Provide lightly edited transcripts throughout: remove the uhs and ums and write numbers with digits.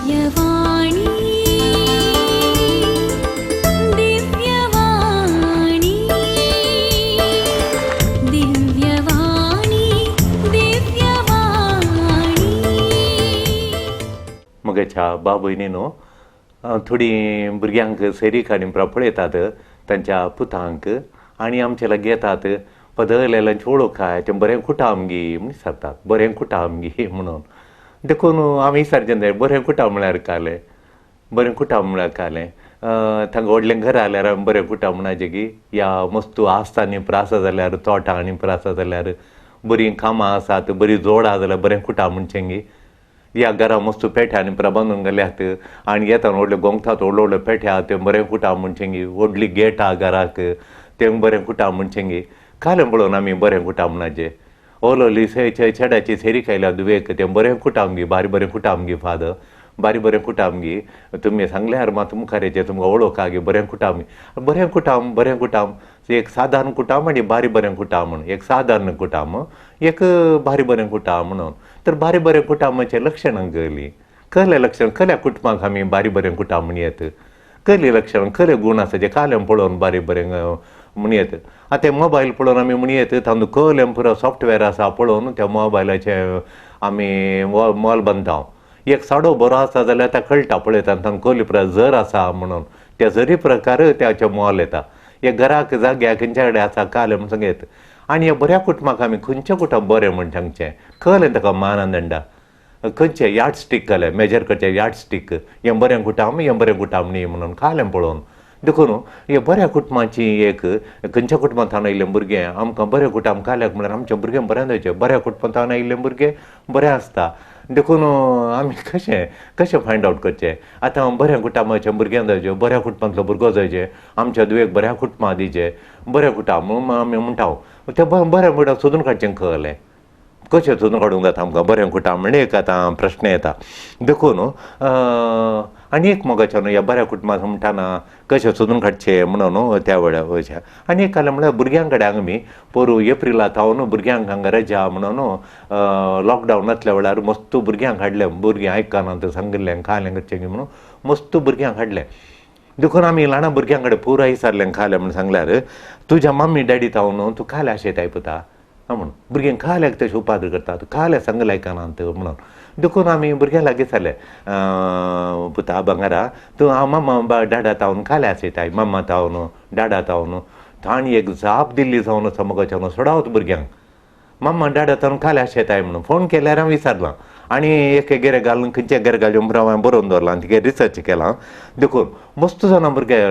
दिव्यवाणी दिव्यवाणी दिव्यवाणी दिव्यवाणी. मगच्या बाबयनीनो थोडी भुरग्यांक सैरीक आनी पळयतात तांच्या पुतांक आनी आमचे लागीं येतात पदलेल्यांची वळख काय तें बरें कुटां आमगी म्हण सांगतात बरें कुटां आमगी म्हणून देखून आमी विचारचें जाय बरें कुटां म्हळ्यार कालें बरें कुटां म्हळ्यार कालें तांकां व्हडलें घर जाल्यार बरें कुटां म्हणचे की या मस्तू आसता न्ही प्रासा जाल्यार तोटां आनी प्रासा जाल्यार बरीं कामां आसात बरीं जोडां जाल्यार बरें कुटां म्हणचें गी या घरा मस्तू पेट्यांनी बांदून गेल्यात आनी येताना व्हडले गोंगतात व्हडले व्हडले पेट्या ते बरें कुटां म्हणचें गी व्हडली गेट आहा घराक तें बरें कुटां म्हणचें गी कालें पळोवन आमी बरें कुटां म्हणचे ओलोली चेड्याची सेरी खायल्या दुवेक तें बरें कुटां आमगी बारी बरें कुटां आमगी फादर बारी बरें कुटां आमगी तुमी सांगल्यार मात मुखारेचें तुमकां वळोवका गे बरें कुटां बरें कुटां एक सादारण कुटां आनी बारी बरें कुटां म्हण एक सादारण कुटां एक बारी बरें कुटां म्हणून तर बारी बरें कुटांबाचें लक्षणां कहलीं कहलें लक्षण खऱ्या कुटुंबाक आमी बारी बरें कुटां म्हणयेत कहलीं लक्षणां खरें गूण आसा जे कालें पळोवन बारी बरें म्हणयेत आतां ते मोबायल पळोवन आमी म्हणयेत तातूंत कहलें पुरो सॉफ्टवॅर आसा पळोवन त्या मोबायलाचें आमी मोल बांदता एक साडो बरो आसा जाल्यार ताका कळटा पळयता तांकां कहली पुरो जर आसा म्हणून त्या जरी प्रकार त्याचें मोल येता एक घराक जाग्याक खंयच्या कडेन आसा कालें म्हूण सांगयत आनी ह्या बऱ्या कुटुंबाक आमी खंयचें कुटुंब बरें म्हण सांगचें कहलें ताका मानदंडा खंयचें यार्ड स्टीक घालें मेजर करचें यार्ड स्टीक हें बरें कुटां म्हणून म्हणून कालें पळोवन देखून हे बऱ्या कुटुंबाची एक खंयच्या कुटुंबांतल्यान आयिल्लें भुरगें आमकां बरें कुटुंब काल्याक म्हळ्यार आमचें भुरगें बरें जावचें बऱ्या कुटुंबांतल्यान आयिल्लें भुरगें बरें आसता देखून आमी कशें फायंड आवट करचें आतां बऱ्या कुटुंबाचें भुरगें जावचें बऱ्या कुटुंबांतलो भुरगो जावचें आमच्या दुवेक बऱ्या कुटुंबां दिचें बरें कुटुंब म्हणून आमी म्हणटा तें बरें कुटुंब सोदून काडचें कहलें कशें सोदून काडूंक जाता आमकां बरें कुटुंब म्हणजे एक आतां प्रश्न येता देखून आनी एक मोगाच्यान ह्या बऱ्या कुटुंबाक म्हणटाना कशें सोदून काडचें म्हणून त्या वेळार वयचें आनी एक जालें म्हळ्यार भुरग्यां कडेन आमी पोरू एप्रिलांत हांव भुरग्यांक हांगा रजा म्हणून लॉकडावन आसल्या वेळार मस्त भुरग्यांक हाडलें भुरगीं आयकना तें सांगिल्लें कालें करचें गी म्हणून मस्त भुरग्यांक हाडलें देखून आमी ल्हान भुरग्यां कडेन पुराय विचारलें कालें म्हणून सांगल्यार तुज्या मम्मी डॅडी तावन तूं कालें अशें आयकता म्हणून भुरग्यांक काल्याक तशें उपाद करतात कालें सांगलें आयकनात म्हणून देखून आमी भुरग्यां लागीं जालें पुता भांगारा तूं हांव मम्मा डाडा तावन कालें आसयताय मम्मा तावन डाडा तावन ताणी एक जाप दिल्ली जावन समोगाच्यान सोडावत भुरग्यांक मम्मा डाडा तावन कालें आसयताय म्हणून फोन केल्यार हांव विचारलां आनी एक गेरे घालून खंयचे गेरे घालून हांवें बरोवन दवरलां तिगे रिसर्च केलां देखून मस्त जाणां भुरगे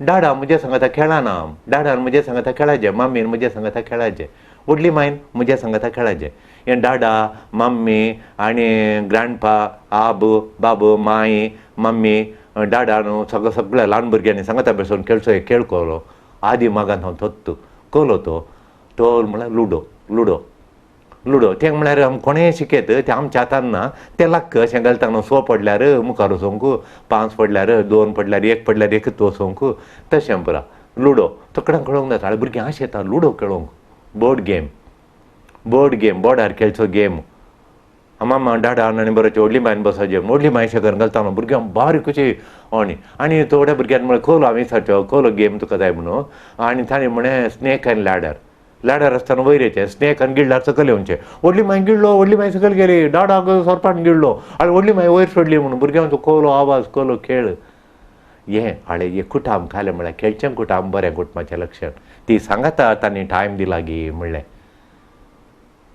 डाडा म्हजे सांगता खेळना डाडान म्हजे सांगता खेळाचें मम्मीन म्हजे सांगता खेळाचें व्हडली मायन म्हजे सांगता खेळाचें हें डाडा मम्मी आनी ग्रँडपा बाबू माई मम्मी डाडा न्हू सगळ्या ल्हान भुरग्यांनी सांगता बसून खेळचो एक खेळ कलो आदी मागान हांव थोत्त कलो तो म्हळ्यार लुडो तें म्हळ्यार कोणेंय शिकयत तें आमच्या हातान ना तें लाक्क अशें घालता न्हू 100 पडल्यार मुखार वचोंक 5 पडल्यार 2 पडल्यार 1 पडल्यार 1 वचोंक तशें पुरा लुडो तकड्यांक कळोंक जाता भुरगीं अशें येता लुडो खेळोंक बोर्ड गेम बोर्डार खेळचो गेम मामा डाडा आनी बरोचें व्हडली मायन बसोचें व्हडली माय शेकर घालता न्हू भुरग्यांक बारीक कशी आनी थोड्या भुरग्यांनी म्हळ्यार खोलो हांवें विचारचो खोलो गेम तुका जाय म्हणून आनी ताणें म्हळें स्नेक आनी लॅडर आसतना वयरेचें स्नेक आनी गिळ्ळार सकयल येवचें व्हडली माय गिळ्ळो व्हडली माय सकयल गेली डाडाक सोरपान गिळ्ळो आनी व्हडली माय वयर सोडली म्हणून भुरग्यांचो खोलो आवाज खोलो खेळ हें हाडे एक कुटांब खालें म्हळ्यार खेळचें कुटांब बरें कुटुंबाचें लक्षण ती सांगता तांणी टायम दिला गी म्हणलें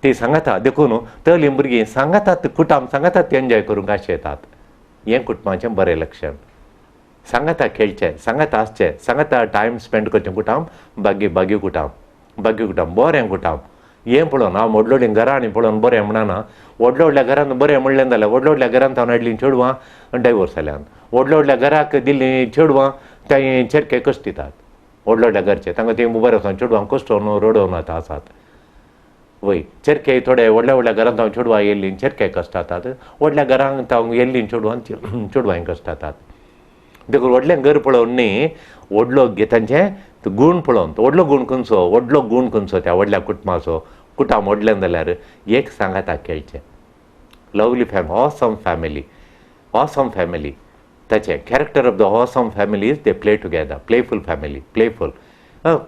ती सांगता देखून तळी भुरगीं सांगतात कुटांब सांगतात ते एन्जॉय करूंक अशें येतात हें कुटुंबाचें बरें लक्षण सांगता खेळचें सांगता आसचें सांगता टायम स्पेंड करचें कुटांब बागी कुटांब बरें कुटांब हें पळोवन हांव व्हडल्या व्हडल्या घरांनी पळोवन बरें म्हणना व्हडल्या व्हडल्या घरांत बरें म्हणलें जाल्यार व्हडल्या व्हडल्या घरांत हांव हाडलीं चेडवां डायवोर्स जाल्यान व्हडल्या व्हडल्या घराक दिल्लीं चेडवां ते चेडके कश्ट दितात व्हडल्या व्हडल्या घरचे तांकां तें बरें वचोन चेडवांक कश्टोवन रडोवन आसात वय चेडके थोडे व्हडल्या व्हडल्या घरांत हांव चेडवां येयल्लीं चेडके कश्ट जातात व्हडल्या घरांत हांव येयल्लीं चेडवांक कश्ट जातात देखून व्हडलें घर पळोवन न्ही व्हडलो तांचें गूण पळोवन व्हडलो गूण खंयचो त्या व्हडल्या कुटुंबाचो कुटांब व्हडलें जाल्यार एक सांगाता खेळचें lovely awesome family awesome family ताचे character of the awesome family is they play together playful family playful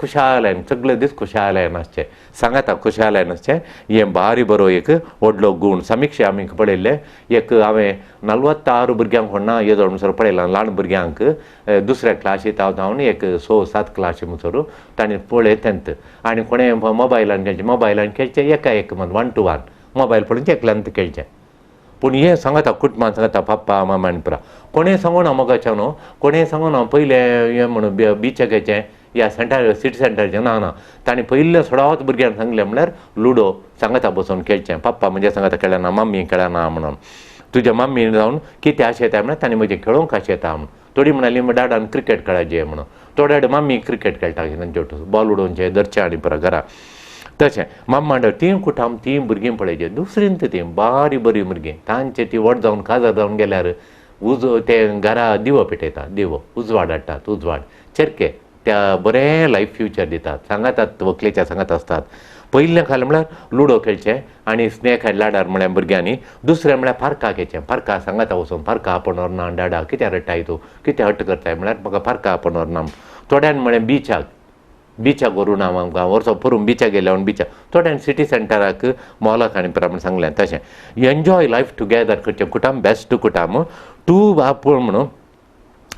खुशालायन सगळे दीस खुशालायन आसचें सांगाता खुशालायन आसचें हें बारी बरो एक व्हडलो गूण समिक्षा आमी पळयल्ले एक हांवें 46 भुरग्यांक व्हडना येजो म्हणसर पळयलां ल्हान भुरग्यांक दुसऱ्या क्लासींत हांव एक 6-7 क्लासी म्हणसर तांणी पळय तेंत आनी कोणें मोबायलान खेळचें एका एक 1 to 1 मोबायल पळोवन एकल्यांत खेळचें पूण हें सांगता कुटुंबान सांगता पप्पा मामा आनी पुरा कोणें सांगूना मोगाचें न्हू कोणें सांगूना पयलें हें म्हणून बिचाक हेचें ह्या सिटी सेंटरचें ना ताणें पयलें सडोत भुरग्यांक सांगलें म्हळ्यार लुडो सांगता बसून खेळचें पप्पा म्हणजे सांगता खेळना मम्मी खेळना म्हणून तुज्या मम्मीन जावन कितें आशेता म्हळ्यार ताणें म्हजें खेळोंक आशेता म्हणून थोडी म्हणली डाडान क्रिकेट खेळाचें म्हणून थोडे मम्मी क्रिकेट खेळटा तांचे बॉल उडोवचें धरचें आनी पुरा घरा तशें मम्मा तीं कुटाम तीं भुरगीं पळयचें दुसरींत तीं बरी भुरगीं तांचे ती व्हड जावन काजार जावन गेल्यार ते घरा दिवो पेटयतात दिवो उजवाड हाडटात उजवाड चेरके त्या बरें लायफ फ्युचर दितात सांगातात व्हंकलेच्या सांगत आसतात पयलें खालें म्हळ्यार लुडो खेळचें आनी स्नेक हॅड लाडार म्हळ्यार भुरग्यांनी दुसरें म्हळ्यार फारका घेवचें फारका सांगाता वचून फारका आपण व्हरना डाडा कित्याक रडटाय तूं कित्याक हट्ट करताय म्हळ्यार म्हाका फारका आपण व्हरना थोड्यान म्हळें बिचाक व्हरूं ना आमकां वर्सां परून बिचाक गेल्या म्हूण बिचाक थोड्यान सिटी सेंटराक मॉलाक आनी प्रमाणे सांगलें तशें एन्जॉय लायफ टुगेदर करचें कुटाम बेस्ट कुटाम पूण म्हणून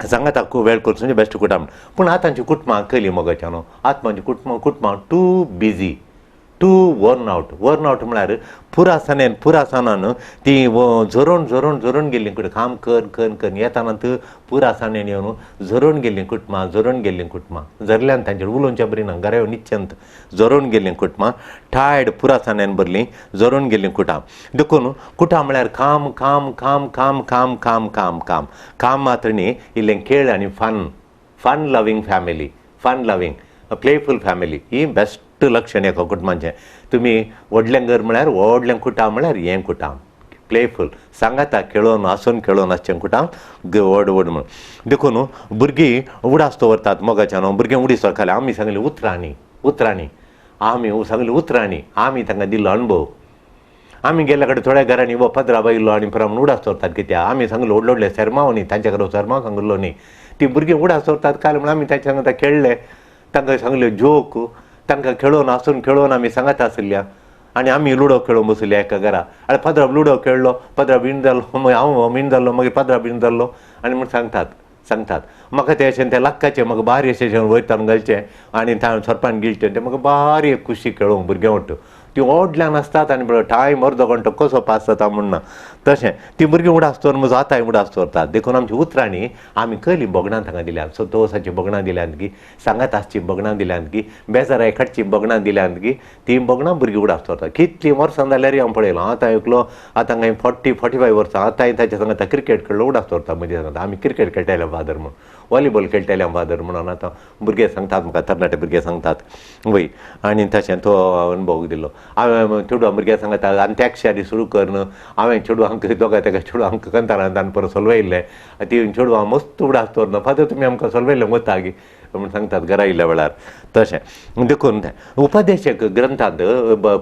सांगाता खूब वेळ करचो बेस्ट कुटाम पूण आतांची कुटुंबां खयलीं मोगाच्या न्हू आत्माची कुटुंबां too busy too worn out म्हळ्यार पुरासानान ती झरोवन गेल्लीं कुठे काम कर येताना पुरासानेन येवन झरोवन गेल्लीं कुटुंबां झरल्यान तांचेर उलोवचें बरी ना घरा निश्चंत झरोवन गेल्लीं कुटुंबां टायर्ड पुरासानेन भरलीं झरोवन गेल्लीं कुटाम देखून कुटाम म्हळ्यार काम मात्र न्ही इल्लें खेळ आनी फन लवींग फॅमिली प्लेफूल फॅमिली ही बेस्ट लक्षण एका कुटुंबाचें तुमी व्हडलें घर म्हळ्यार व्हडलें कुटाम म्हळ्यार हें कुटाम प्लेफूल सांगाता खेळोन खेळोन आसचें कुटाम व्हड म्हणून देखून भुरगीं उडास्तो व्हरतात मोगाच्या न्हू भुरगीं उडीसो खाली आमी सांगलीं उतरांनी आमी तांकां दिल्लो अणभव आमी गेल्या कडेन थोड्या घरांनी पदरा बायलो आनी प्रमाण उडास्तो व्हरतात कित्याक आमी सांगलो व्हडले शर्माव न्ही तांच्या घरा शर्माव सांगलो न्ही ती भुरगीं उडास्तो व्हरतात काल म्हण आमी तांच्या सांगता खेळ्ळे तांकां सांगल्यो जोक तांकां खेळोन आमी सांगता आसल्या आनी आमी लुडो खेळोन बसले एका घरा आनी पदरा लुडो खेळ्ळो पदरा बीण जालो हांव बीण जाल्लो मागीर पदरा बीण जाल्लो आनी म्हण सांगतात म्हाका तें अशें तें लाक्काचें म्हाका बारी अशें वयतान घालचें आनी सरपान गिळचें तें म्हाका बारी खुशी खेळोंक भुरग्यां वाटत ती व्हडल्यान आसतात आनी टायम अर्दो घंटो कसो पास जाता म्हणना तशें ती भुरगीं उडास्तो म्हजो आतांय उडास्तो व्हरतात देखून आमची उतरांनी आमी खंयलीं बोगणां तांकां दिल्यात संतोशाचीं बोगणां दिल्यात की सांगाताचीं बोगणां दिल्यात की बेजाराय खाटचीं बोगणां दिल्यात की तीं बोगणां भुरगीं उडास्तो व्हरतात कितलीं वर्सां जाल्यार हांव पळयलां आतां एकलो आतां कांय 40-45 वर्सां आतांय ताच्या सांगता क्रिकेट खेळ्ळो उडास्तो व्हरता म्हणजे सांगता आमी क्रिकेट खेळटाले फादर म्हणून वॉलीबॉल खेळटाले फादर म्हणून आतां भुरगे सांगतात म्हाका तरणाटे भुरगे सांगतात वय आनी तशें तो अनुभव दिलो हांवें चेडवां भुरग्यांक सांगता अंत्याक्षरी सुरू कर न्हू हांवें चेडवांक दोगां ताका चेडवांक कंतारांतान परत सोलवयल्लें ती चेडवां मस्त उडास्तो व्हरना फादर तुमी आमकां सोलवयल्लें वता गी म्हूण सांगतात घरा येयल्या वेळार तशें देखून उपदेशक ग्रंथांत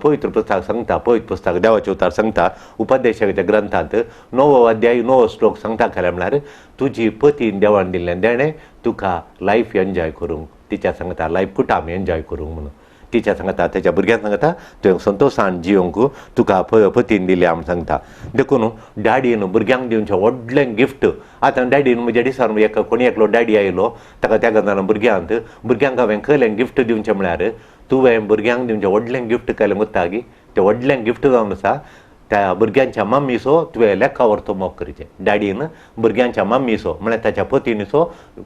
पवित्र पुस्तक सांगता पवित्र पुस्तक देवाचे उतार सांगता उपदेशकाच्या ग्रंथांत 9वो अध्याय 9वो श्लोक सांगता खरें म्हळ्यार तुजी पतीन देवान दिल्लें देणें तुका लायफ एन्जॉय करूंक तिच्या सांगता लायफ कुटाम एन्जॉय करूंक म्हणून तिच्या सांगता तेच्या भुरग्यांक सांगता तुवें संतोशान जियोंक तुका पतीन दिल्या म्हूण सांगता देखून डॅडीन भुरग्यांक दिवचें व्हडलें गिफ्ट आतां डॅडीन म्हज्या दिसार कोणी एकलो डॅडी आयलो ताका त्या गजान भुरग्यांक हांवें खंयलें गिफ्ट दिवचें म्हळ्यार तुवें भुरग्यांक दिवचें व्हडलें गिफ्ट केलें वता गी तें व्हडलें गिफ्ट जावन आसा त्या भुरग्यांच्या मम्मीचो तुवें लेखा व्हरतो मोग करचें डॅडीन भुरग्यांच्या मम्मीचो म्हळ्यार ताच्या पतीनीचो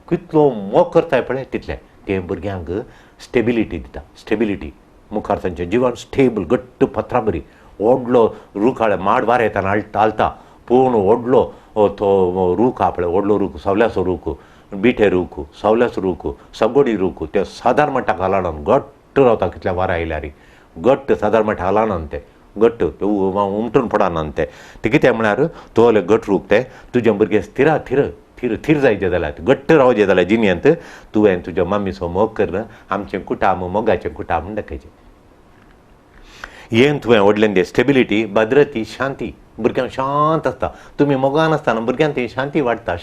कितलो मोग करताय पळय तितलें तें भुरग्यांक स्टेबिलिटी दिता मुखार तांचें जिवन स्टेबल घट्ट पत्रां बरी व्हडलो रूख माड वार येताना हालता पूण व्हडलो तो रूख आहा पळय व्हडलो रूख सवल्याचो रूख बिठे रूख सवल्याचो रूख सगोडी रूख ते सादार मठाक हालानान घट्ट रावता कितल्या वारा आयल्यार घट्ट सादार मठाक हालानान ते घट्ट उमटून पडनान ते कितें म्हळ्यार तो घट रूख ते तुजें भुरगें थीर जायचें जाल्यार घट्ट रावचें जाल्यार जिणेंत तुवें तुज्या मम्मीचो मोग कर आमचें कुटाम मोगाचें कुटाम दाखयचें हें तुवें व्हडलें दे स्टेबिलिटी भद्रती शांती भुरग्यांक शांत आसता. तुमी मोगान आसतना भुरग्यांक ती शांती वाडटा,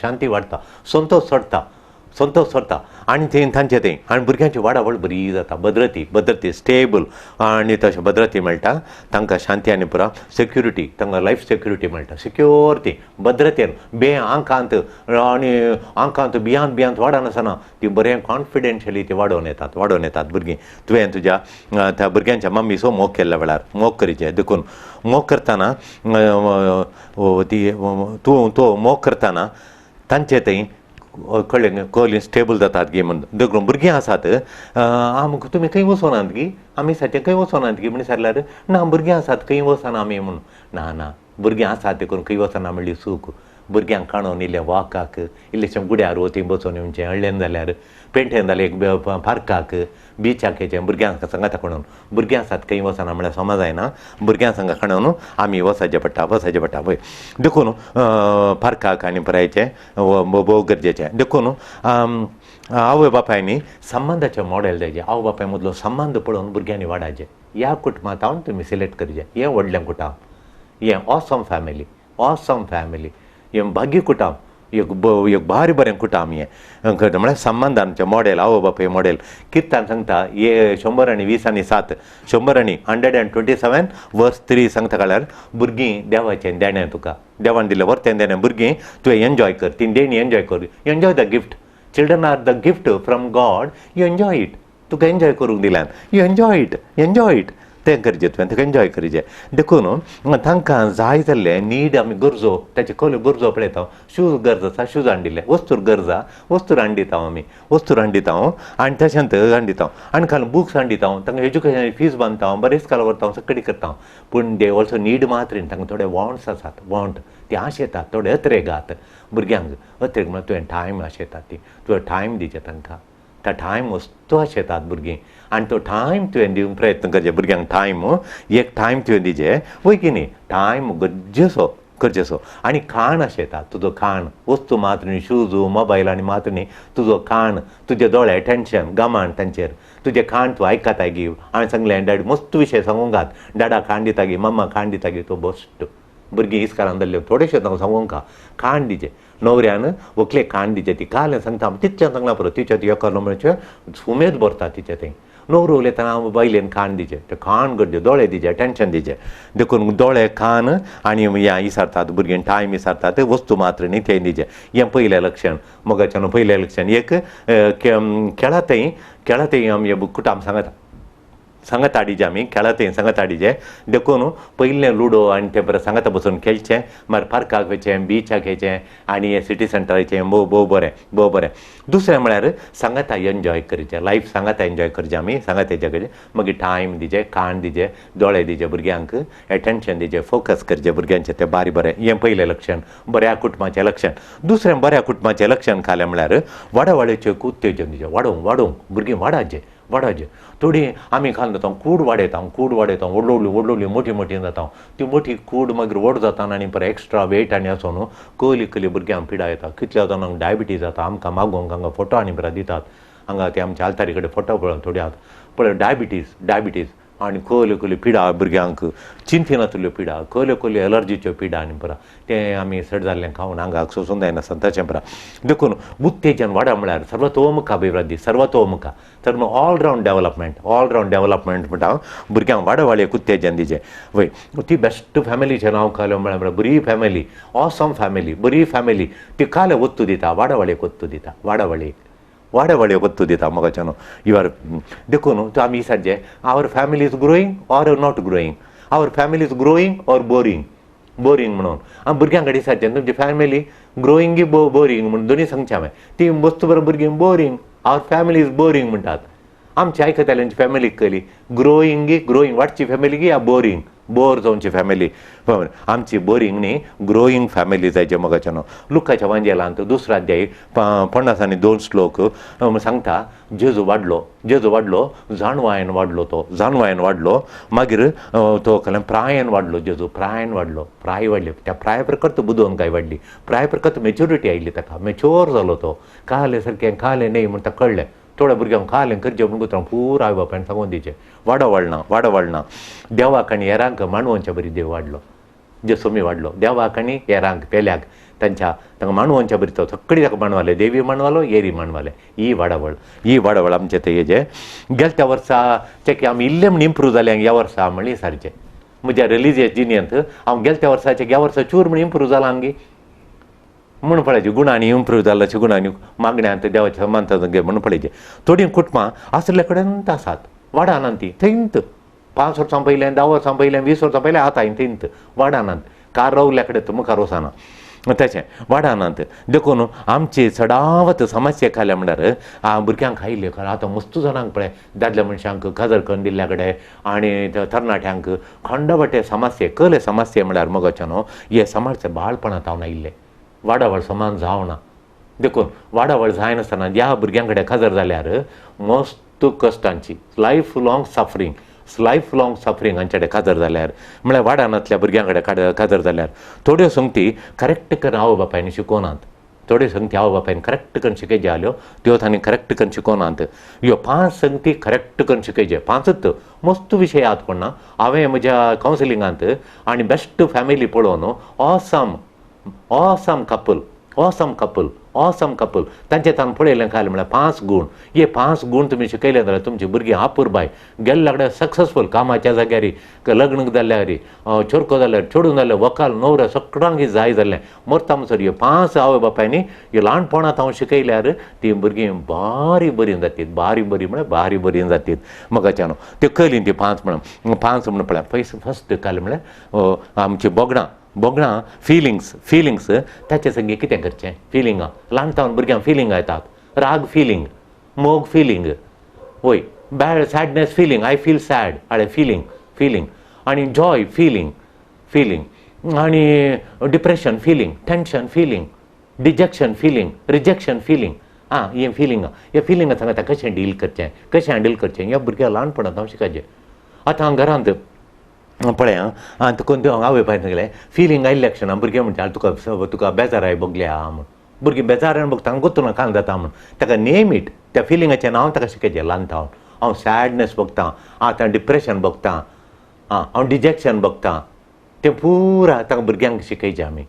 संतोश सोडटा आनी थंय तांचें तें आनी भुरग्यांची वाडावळ बरी जाता. भद्रती स्टेबल आनी तशें भद्रती मेळटा तांकां शांती आनी पुरो सेक्युरिटी, तांकां लायफ सेक्युरिटी मेळटा. सिक्योर ती भद्रतेन आंकांत आनी आंकांत भियांत वाडनासतना ती बरें कॉन्फिडेंशियली ती वाडोवन येतात भुरगीं. तुवें तुज्या त्या भुरग्यांच्या मम्मीचो मोग केल्ल्या वेळार मोग करीचें देखून मोग करतना ती तूं मोग करतना तांचे थंय कळ्ळें स्टेबल जातात गी म्हणून. देखून भुरगीं आसात आमकां तुमी खंय वचोनात गी, आमी सारकें खंय वचोनात गी म्हण सांगल्यार ना भुरगीं आसात खंय वचना आमी म्हणून. ना भुरगीं आसात देखून खंय वचना म्हणली सूख. भुरग्यांक काडून इल्लें वॉकाक इल्लेशें गुड्यार वती बसून येवचें, हळ्ळेन जाल्यार पेंटेन जाल्यार एक पार्काक बिचाक येचें भुरग्यांक सांगाता काडून. भुरगीं आसात खंय वचना म्हळ्यार समज जायना. भुरग्यां सांगा काडून आमी वचचें पडटा पळय. देखून पार्काक आनी परायचें भोव गरजेचें. देखून आवय बापायनी संबंदाचें मॉडेल जायचें. आवय बापाय मदलो संबंद पळोवन भुरग्यांनी वाडाचें. ह्या कुटुंबांत हांव तुमी सिलेक्ट करचें. हें व्हडलें कुटुंब, हें ऑसम फॅमिली, हें भाग्य कुटुंब, एक भारी बरें कुटुंब हें म्हळ्यार संबंदांचें मॉडेल, आवय बापाय मॉडेल. किर्तान सांगता 120:7 127 वर्स 3 सांगता काल्यार भुरगीं देवाचें देणें तुका. देवान दिलें वर्तें देणें भुरगीं तुवें एन्जॉय कर, ती देणी एन्जॉय कर. Enjoy the gift. Children are the gift from God. You enjoy it. तुका एन्जॉय करूंक दिल्यान यू एन्जॉय इट तें करचें तुवें, ताका एन्जॉय करचें. देखून तांकां जाय जाल्ले नीड आमी गरजो ताचे खंय गरजो पळयता. शूज गरज आसा शूज हाडिल्ले, वस्तूर गरजा वस्तूर हाडिता आमी वस्तूर हाडिता आनी तशेंच हाडिता आनी खाल बुक्स हाडिता तांकां एज्युकेशन फीज बांदता बरेंच काल व्हरता सगळी करता. पूण दे ऑल्सो नीड मात्रेन तांकां थोडे वॉन्ट्स आसात. वॉन्ट ती आश येतात थोडे अत्रेगात भुरग्यांक. अत्रेग म्हळ्यार तुवें टायम आश येतात ती तुवें टायम दिचें तांकां. त्या टायम वस्तू आश येतात भुरगीं आनी तो टायम तुवें दिवंक प्रयत्न करचें. भुरग्यांक टायम एक टायम तुवें दिचें वय की न्ही. टायम गरजेचो करचेसो आनी खाण अशें येता. तुजो खाण वस्तू मात्र न्ही, शूज मोबायल आनी मात्र न्ही, तुजो खाण तुजे दोळे टेंशन गमाण तांचेर. तुजें खाण तूं आयकता गी. हांवें सांगलें डॅड मस्त विशय सांगूंक घात. डॅडा खाण दिता गी, मम्मा खाण दिता गी. तो बस्ट भुरगीं इस्कारान धरल्यो थोडेशें हांव सांगूंक खाण दिचें. न्हवऱ्यान व्हंकलेक खाण दिचें. ती कालें सांगता तितलें सांगलां पुरो तिच्या ती एकालो म्हणचे उमेद भरता तिचें थंय. न्हवरो उलयतना हांव बायलेन खाण दिचें. तें खाण गरजेचें. दोळे दिचें टेंशन दिचें. देखून दोळे खाण आनी हें विसरतात भुरगीं टायम विसरतात. वस्तू मात्र न्ही तें दिचें. हें पयलें लक्षण मोगाचें पयलें लक्षण. एक खेळांतय आमी कुटाम सांगत हाडिचें आमी खेळांतय सांगत हाडिचें. देखून पयलें लुडो आनी तें बरें सांगता बसून खेळचें. मागीर पार्काक वयचें बिचाक येचें आनी सिटी सेंटराचें भोव बरें. दुसरें म्हळ्यार सांगता एन्जॉय करचें. लायफ सांगता एन्जॉय करचें आमी सांगता करचें. मागीर टायम दिचें खाण दिचें दोळे दिचें भुरग्यांक एटेंशन दिचें फोकस करचें भुरग्यांचें. तें बरें. हें पयलें लक्षण बऱ्या कुटुंबाचें लक्षण. दुसरें बऱ्या कुटुंबाचें लक्षण खालें म्हळ्यार वाडावळेचें उत्तेजन दिचें. वाडोवंक भुरगीं वाडाचें. थोडी आमी खाल जाता कूड वाडयता व्हडली मोठी जाता. ती मोठी कूड मागीर व्हड जाता आनी बरें एक्स्ट्रा वेट आनी आसून कली भुरग्यांक पिडा येता. कितल्या जाणांक डायबिटीज जाता. आमकां मागोवंक हांगा फोटो आनी बरें दितात. हांगा ते आमच्या आल्तारी कडेन फोटो पळोवन थोडी आहात पळय डायबिटीज आनी कली पिडा भुरग्यांक चिंतिनातल्यो पिडा कली एलर्जीच्यो पिडा आनी पुरा तें आमी सड जाल्लें खावन आंगाक सोसूंक जायना तशें पुरा. देखून उत्तेजन वाडा म्हळ्यार सर्वतोमुख अभिवृद्धी तर ऑल रावंड डेवलपमेंट म्हणटा भुरग्यांक वाडवाळेक उत्तेजन दिचें. वय ती बेस्ट फॅमिलीचें नांव खालें म्हळ्यार बरी फॅमिली ऑसम फॅमिली बरी फॅमिली ती खाले वस्तू दिता वाडावळेक वस्तू दिता वाडावळेक वस्तू दिता मोगाच्यान. यू आर देखून तो आमी विचारचें our family is growing or not growing. Our family is growing or boring म्हणून आमी भुरग्यां कडेन विचारचें तुमची फॅमिली ग्रोईंग की बोरींग म्हणून दोनी सांगचें हांवें. ती वस्तू बरोबर भुरगीं boring our family is boring म्हणटात. आमची आयकताल्यांची फॅमिली कहली ग्रोईंग वाडची फॅमिली की या बोर जावची फॅमिली. आमची बोरींग न्ही ग्रोईंग फॅमिली जायचे मोगाच्यान. लुकाच्या वांजेलांत 2 अध्याय 50 श्लोक सांगता जेजू वाडलो जाणवायेन वाडलो मागीर तो खंय प्रायेन वाडलो. जेजू प्रायेन वाडलो प्राय वाडले. त्या प्राय प्रकर्त बुदोवंकाय वाडली. प्राय प्रकर्त मेच्युरिटी आयिल्ली ताका. मेच्योर जालो तो. खालें सारकें खालें न्ही म्हण ताका कळ्ळें. थोड्या भुरग्यांक खालें करचें म्हणून उतरां पुरो आवय बापायन सांगून दिचें. वाडवळना देवाक आनी हेरांक मानवांच्या बरी देव वाडलो. जसो मी वाडलो देवाक आनी हेरांक पेल्याक तांकां मांडवांच्या बरी तो सगळी ताका मांडवाले देवी मांडवालो एरी मांडवाले ही वाडावळ आमचे ते हेजे गेल्या वर्साचे की आमी इल्ले म्हण इम्प्रूव जाले ह्या वर्सा म्हणली सारकें म्हज्या रिलिजियस जिनियंत हांव गेल्या वर्साचे ह्या वर्सा चूर म्हण इम्प्रूव जाला आमगे म्हण पळयचे गुणांनी इम्प्रूव जाल्लो अशें गुणांनी मागण्यांत देवाच्या समानता घे म्हण पळयचे थोडीं कुटुंबां आसले कडेन आसात वाडानात ती थंयत 5 वर्सां पयलें 10 वर्सां पयलें 20 वर्सां पयलें आतां थंयत वाडानात कार रावल्या कडेन मुखार वचना तशें वाडानात देखून आमची चडावत समस्या खाल्या म्हणल्यार भुरग्यांक खायले कारण आतां मस्त जाणांक पळय दादल्या मनशांक काजर करून दिल्ल्या कडेन आनी तरणाट्यांक खंडवटे समस्या कसले समस्या म्हणल्यार मगोच्यानो हे समाजचे बाळपणांत हांव आयिल्ले वाडावळ समान जावना देखून वाडावळ जायनासतना ह्या भुरग्यां कडेन काजर जाल्यार मस्त कश्टांची लायफ लाँग सफरींग हांचे कडेन काजर जाल्यार म्हळ्यार वाडानांतल्या भुरग्यां कडेन काजर जाल्यार थोड्यो संगती करेक्ट करून आवय बापायनी शिकोवनात थोड्यो संगती आवय बापायन करेक्ट करून शिकयचे जाल्यो त्यो तांणी करेक्ट करून शिकोवनात ह्यो 5 संगती करेक्ट करून शिकयचे 5च मस्त विशय याद पडना हांवें म्हज्या कावन्सिलिंगांत आनी बेस्ट फॅमिली पळोवन ऑसम कपल तांचे तान पळयलें काय म्हळ्यार 5 गूण हे 5 गूण तुमी शिकयले जाल्यार तुमची भुरगीं आपुरबाय गेल्ल्या कडेन सक्सेसफूल कामाच्या जाग्यार लग्न जाल्यार चोरको जाल्यार चेडूं जाल्यार व्हंकल न्हवरो सगळ्यांक जाय जाल्लें मरता म्हणसर ह्यो 5 आवय बापायनी ह्यो ल्हानपणांत हांव शिकयल्यार ती भुरगीं बारी बरी जातात बारी बरी जातात मगाच्यान त्यो कळली ती 5 म्हणून पळय फस्ट काल म्हळ्यार आमची बोगणां फिलिंग्स ताचे संगे कितें करचें फिलिंगां ल्हानपण भुरग्यांक फिलिंग येतात राग फिलिंग मोग फिलिंग वय bad sadness feeling I feel sad आळे फिलिंग आनी जॉय फिलिंग आनी depression feeling tension feeling dejection feeling rejection feeling हे फिलिंगां सांगता कशें डील करचें कशें हँडल करचें ह्या भुरग्यां ल्हानपणांत हांव शिकयचें आतां घरांत पळय कोण त्यो आवय बापायन सांगलें फिलिंग आयिल्ल्या क्षणां भुरगें म्हणटा तुका बेजाराय भोगल्या म्हूण भुरगीं बेजारान भोगता गुंतून काल जाता म्हूण ताका नेम इट त्या फिलिंगाचें नांव ताका शिकयचें ल्हानपणांत हांव सॅडनेस भोगतां आतां डिप्रेशन भोगतां हांव डिजेक्शन भोगतां तें पुरा ताका भुरग्यांक शिकयचें आमी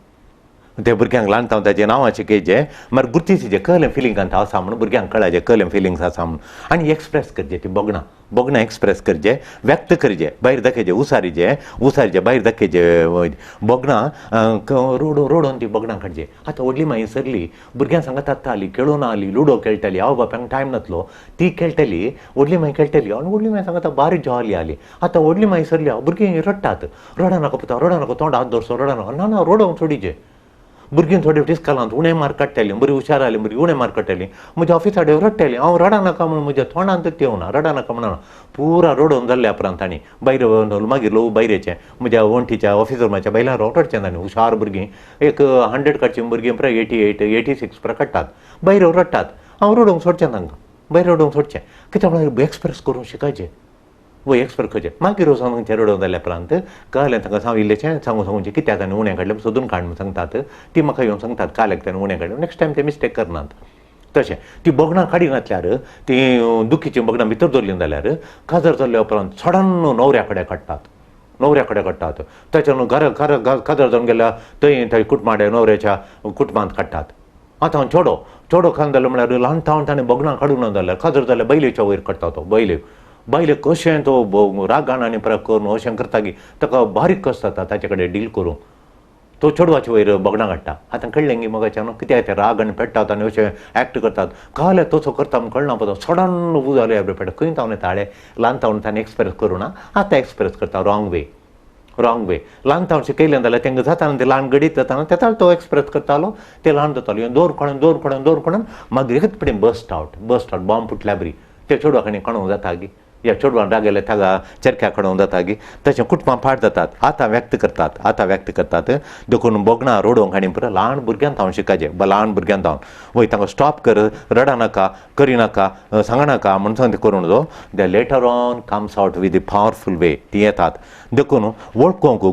ते भुरग्यांक ल्हानपणांत ताचें नांवां शिकयचें मागीर गुर्तीचें कसलें फिलिंगांत आसा म्हूण भुरग्यांक कळाचें कसलें फिलिंग्स आसा म्हूण आनी एक्सप्रेस करचें ती बोगणां एक्सप्रेस करचें व्यक्त करचें भायर दाखयचें उसारीचें भायर दाखयचें बोगणां रोडोवन ती बोगणां काडचें आतां व्हडली माई सरली भुरग्यां सांगात आसताली खेळून आली लुडो खेळटाली आवय बापायक टायम नासलो ती खेळटाली व्हडली माई खेळटाली आनी व्हडली माई सांगात बारी जॉली आली आतां व्हडली माई सरली भुरगीं रडटात रडा नाका पुता रडा नाका तोंड हात दवरचो रडा नाका ना रोडोवंक सोडीचें भुरगीं थोडे डिस्कालांत उणें मार्क काडटालीं बरीं हुशार जालीं भुरगीं उणें मार्क काडटालीं म्हज्या ऑफिसाडें रडटालीं हांव रडा नाका म्हणून म्हज्या तोंडांत येवना रडा नाका म्हणना पुरा रडोवन जाल्ल्या उपरांत तांणी भायर मागीर लोक भायरेचें म्हज्या वण्टीच्या ऑफिस रुमाच्या बैलां रडचें तांणी हुशार भुरगीं एक 100 काडचीं भुरगीं पुराय 88 86 पुरा काडटात भायर रडटात हांव रडोवंक सोडचें तांकां भायर रडोवंक सोडचें कित्याक म्हळ्यार एक्सप्रेस करून शिकयचें वय एक्सप्रेस करचें मागीर वचोन तें रडोवन जाल्या उपरांत कळलें तांकां सांग इल्लेशें सांगूचें कित्याक ताणें उणें काडलें सोदून काड म्हूण सांगतात ती म्हाका येवन सांगतात काल्याक ताणें उणें काडलें नेक्स्ट टायम ते मिस्टेक करनात तशें ती बोगणां काडी घातल्यार ती दुखीचीं बोगणां भितर दवरलीं जाल्यार काजर जाल्ल्या उपरांत सडन न्हवऱ्या कडेन काडटात ताच्यान काजर जावन गेल्यार थंय कुटुंबाडे न्हवऱ्याच्या कुटुंबांत काडटात आतां चेडो खावन जालो म्हळ्यार ल्हानपणांत ताणें बोगणां काडूं ना जाल्यार काजर जाल्यार बैलेच्या वयर काडटा तो बायले कशें तो रागान आनी परत करून अशें करता की ताका बारीक कस जाता ताचे कडेन डील करूंक तो चेडवाचे वयर बोगणां काडटा आतां कळ्ळें गी मगाच्यान कित्याक ते राग आनी पेट्टात आनी अशें एक्ट करतात काल्यार तसो करता म्हूण कळना पळय सडन उबो जालो एवरी पेट खंय तावन ताळे ल्हानपण ताणें एक्सप्रेस करूं ना आतां एक्सप्रेस करता रॉंग वे ल्हानपण शिकयलें जाल्यार तांकां जाताना ते ल्हान गडीत जाताना तेताळ तो एक्सप्रेस करतालो ते ल्हान जातालो दवर कोणून मागीर एकच पेटीन बस्ट आउट बॉम्ब फुटल्या बरी ते चेडवा कडेन कळोवंक जाता गी ह्या चेडवान रागयले ताका चरख्या कळोवंक जाता की तशें कुटुंबां पाड जातात आतां व्यक्त करतात देखून बोगणां रोडोवंक आनी पुरो ल्हान भुरग्यांक हांव शिकयचें ल्हान भुरग्यांक हांव वय तांकां स्टॉप कर रडा नाका करिनाका सांगनाका म्हण सांग तें करूं न्हू the later on comes out with the powerful way ती येतात देखून वळखूंक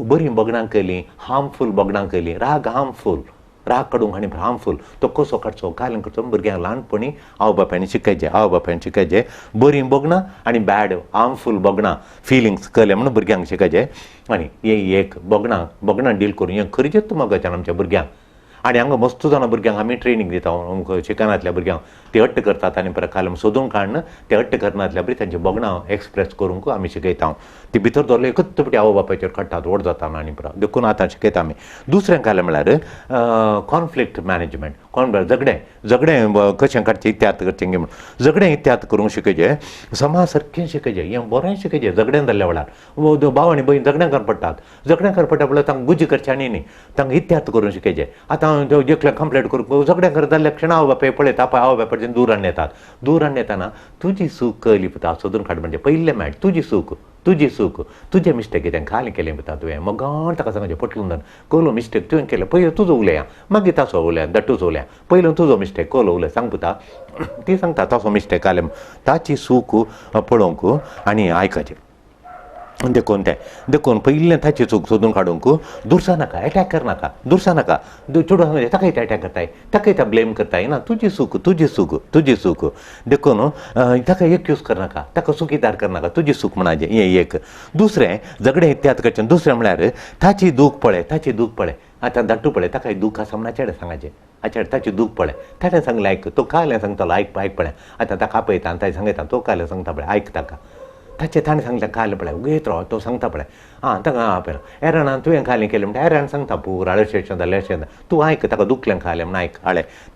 बरीं बोगणां केलीं हार्मफूल बोगणां केलीं राग हार्मफूल राग काडूंक आनी हार्मफूल तो कसो काडचो कायलें करचो भुरग्यांक ल्हानपणी आवय बापायनी शिकयचें आवय बापायनी शिकयचें बरीं बोगणां आनी बॅड हार्मफूल बोगणां फिलिंग्स कळले म्हणून भुरग्यांक शिकयचें आनी हें एक बोगणां डील करून हें खरेंच मोगाचें आमच्या भुरग्यांक आनी हांगा मस्त जाणां भुरग्यांक आमी ट्रेनींग दिता शिकनातल्या भुरग्यांक ते हट्ट करतात आनी परत काल सोदून काडन ते हट्ट करनातल्या बरी तांची बोगणां एक्सप्रेस करूंक आमी शिकयता ती भितर धरलो एकच फावटी आवय बापायचेर काडटात व्हड जाता आनी परत देखून आतां शिकयता आमी दुसरें कालें म्हळ्यार कॉन्फ्लिक्ट मॅनेजमेंट झगडें कशें काडचें इत्याद करचें गे म्हणून झगडें इत्याद करूंक शिकयचें समाज सारकें शिकयचें हें बरें शिकयचें झगडें जाल्ल्या वेळार भाव आनी भयण झगड्यां पडटा म्हळ्यार तांकां गुजी करचें आनी न्ही तांकां इत्याद करून शिकयचें आतां एकल्याक कंप्लेंट करूंक झगड्यां करता जाल्ल्या क्षण आवय बापाय पळयता आवय बापायच्यान दूर आनी येताना तुजी सूख कळली पुता सोदून काड म्हणजे पयलें मेळ तुजी सूख तुजें मिस्टेक कितें खालें केलें पुता तुवें मोगान ताका सांगचें पटलून जावन कोलो मिस्टेक तुवें केलें पयलीं तुजो उलया मागीर ताचो उलया दट्टूचो उलया पयलो तुजो मिस्टेक कोलो उलय सांग पुता ती सांगता तसो मिस्टेक जालें ताची सूख पळोवंक आनी आयकचें देखून पयलें ताची चूक सोदून काडूंक दुरसा नाका एटॅक करनाका दुरसा नाका चेडूं सांगचें ताका एटॅक करताय ताका ब्लेम करताय ना तुजी सूख देखून ताका एक्यूज करनाका ताका चुकीदार करनाका तुजी सूख म्हणाजें हें एक दुसरें झगडें इत्याद करचें दुसरें म्हळ्यार ताची दूख पळय आतां धाट्टू पळय ताका दूख आसा म्हण चेडे सांगाचें चेडे ताची दूख पळय ताणें सांगलें आयक तो कायलें सांगतालो आयक पळय आतां ताका आपयता आनी ताणें सांगयता तो कायलें सांगता पळय आयक ताका ताणें सांगलें कायलें पळय उगयत राव तो सांगता पळय ताका आपयना एरान तुवें खालें केलें म्हणटा एरान सांगता पुराय अशें जालें तूं आयक ताका दुखलें खालें म्हण आयक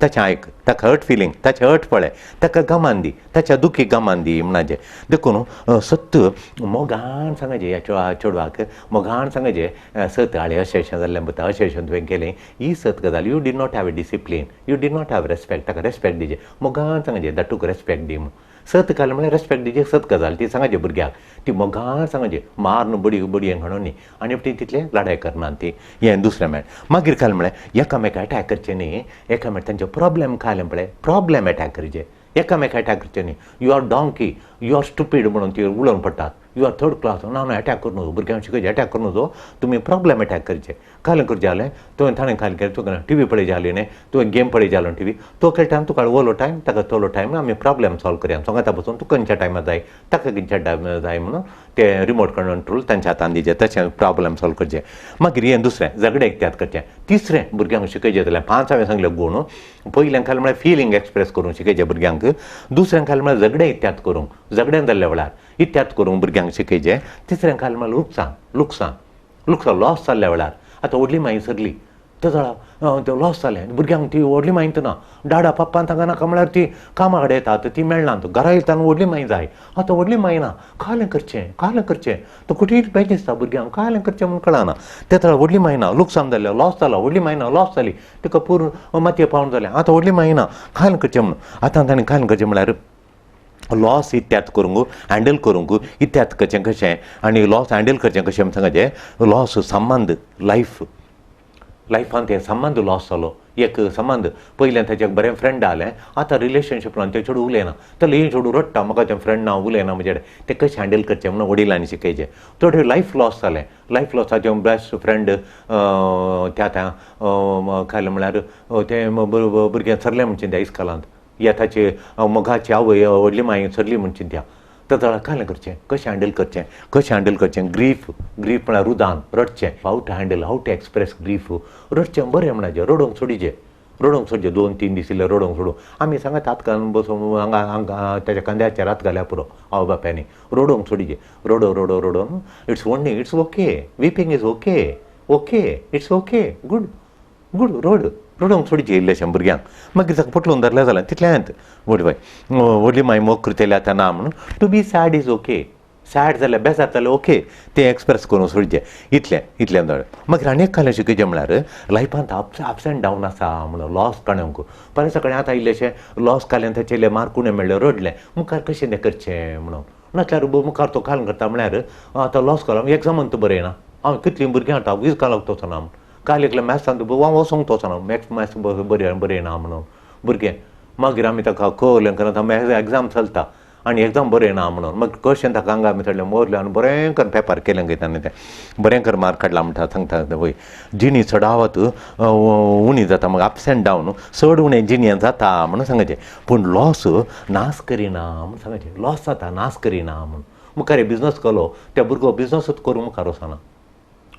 ताचें आयक ताका हर्ट फिलींग ताचें हर्ट पळय ताका गमान दी ताच्या दुखीक गमान दी म्हणाजें देखून सत्य मोगान सांगचें ह्या चेडवाक मोगान सांगचें सत अशें जाल्लें पुता अशें तुवें केलें ही सत गजाल you did not have a discipline you did not have respect ताका रेस्पेक्ट दिजें मोगान सांगचें धाट्टूक रेस्पेक्ट दी म्हूण सत घाल म्हळ्यार रेस्पेक्ट दिजे सत गजाल ती सांगाचें भुरग्याक ती मोगान सांगाचें मार न्हू बडी हें म्हणून न्ही आनी ती तितलें लढाय करनात ती हें दुसरें मेळ मागीर काल म्हळ्यार एकामेका अटॅक करचें न्ही एकामेक तांचे प्रॉब्लेम खालें पळय प्रॉब्लेम अटॅक करचें एकामेका अटॅक करचें न्ही you are donkey you are stupid म्हणून ती उलोवन पडटात यू आर थर्ड क्लास ना अटॅक करूं नजो भुरग्यांक शिकयचें अटॅक करूं नजो तुमी प्रॉब्लेम अटॅक करचें कालें करचें जालें तुवें ताणें खालें केलें तुका टी व्ही पळय जाली न्ही तुवें गेम पळय जालो टी व्ही तो खेळटा तुका ओलो टायम ताका तोलो टायम आमी प्रॉब्लेम सॉल्व करया सांगाता बसून तुका खंयच्या टायमार जाय ताका खंयच्या टायमार जाय म्हणून ते रिमोट कंट्रोल तांच्या हातान दिजें तशें प्रॉब्लेम सॉल्व करचें मागीर हें दुसरें झगडें इत्याद करचें तिसरें भुरग्यांक शिकयचें जाल्यार 5 हांवें सांगलें गूण पयलें खाल म्हळ्यार फिलींग एक्सप्रेस करूंक शिकयचें भुरग्यांक दुसरें खाल म्हळ्यार झगडें इत्याद करूंक झगडें जाल्ल्या वेळार इत्याद करूंक भुरग्यांक शिकयचें तिसरें खाल म्हळ्यार लुकसाण लॉस जाल्ल्या वेळार आतां व्हडली माई सरली तो लॉस जालें भुरग्यांक ती व्हडली माई ना डाडा पप्पान तांकां नाका म्हळ्यार ती कामा कडेन येतात ती मेळनात घरा येताना व्हडली माई जाय आतां व्हडली माई ना कालें करचें तो कुठेय पाहिजे दिसता भुरग्यांक कालें करचें म्हूण कळना ते थळार व्हडली माई ना लुकसाण जालें लॉस जाला व्हडली माई ना लॉस जाली तिका पूर्ण मातये पावून जालें आतां व्हडली माई ना कालें करचें म्हणून आतां ताणें कालें करचें म्हळ्यार लॉस इत्याद करूंक हँडल करूंक इत्याद करचें कशें आनी लॉस हँडल करचें कशें म्हण सांगचें लॉस संबंद लायफान ते संबंद लॉस जालो एक संबंद पयलें ताचें बरें फ्रेंड आलें आतां रिलेशनशिपान तें चेडूं उलयना जाल्यार ही चेडूं रडटा म्हाका तें फ्रेंड ना उलयना म्हणजे तें कशें हँडल करचें म्हणून वडिलांनी शिकयचें थोडें लायफ लॉस जालें लायफ लॉसाचें बेस्ट फ्रेंड त्या खालें म्हळ्यार तें भुरगें सरलें म्हणचें त्या इस्कालांत या ताची मोगाची आवय व्हडली माय सरली म्हणचें त्या तर कालें करचें कशें हँडल करचें ग्रीफ म्हळ्यार रुदान रडचें हाव टू एक्सप्रेस ग्रीफ रडचें बरें म्हणाचें रडोवंक सोडचें 2-3 दीस इल्लें रडोवंक सोडूं आमी सांगात हात घालून बसून हांगा ताच्या कांद्याचेर हात घाल्या पुरो आवय बापायनी रडोवंक सोडचें रडोवन it's okay weeping is okay it's okay good रडोवंक सोडचें इल्लेशें भुरग्यांक मागीर ताका पटलून धरलें जाल्यार तितलेंच व्हडली माय मोग करतले आतां ना म्हणून to be sad is okay sad जाल्यार बेजार जाल्यार ओके तें एक्सप्रेस करूंक सोडचें इतलें धड मागीर आनी एक कालें शिकयचें म्हळ्यार लायफांत अप्स एंड डावन आसा म्हणून लॉस काणूंक परत सकाळीं आतां इल्लेशें लॉस कालें ताचें मार्क उणें मेळ्ळें रडलें मुखार कशें तें करचें म्हणून नातल्यार मुखार तो काल करता म्हळ्यार आतां लॉस कालो एग्जामान तूं बरयना हांव कितलीं भुरगीं हाडटा वीज कालोक तोचो ना काल एकलें मॅथ्सान वचोंक तोचो ना मॅथ्स बरयना म्हणून भुरगें मागीर आमी ताका कळलें करता एग्जाम चलता आनी एग्जाम बरें ना म्हणून मग क्वेश्चन ताका हांगा भितरले मोरले आनी बरें करून पेपर केलें घेता तें बरें कर मार्क काडला म्हणटा सांगता वय जिनी चडावत उणी जाता मग अप्स एंड डावन चड उणें जिनियें जाता म्हणून सांगचें पूण लॉस नाश करिना म्हणून सांगचें लॉस जाता नाश करिना म्हणून मुखार बिजनस केलो त्या भुरगो बिजनसूच करूं मुखार वचना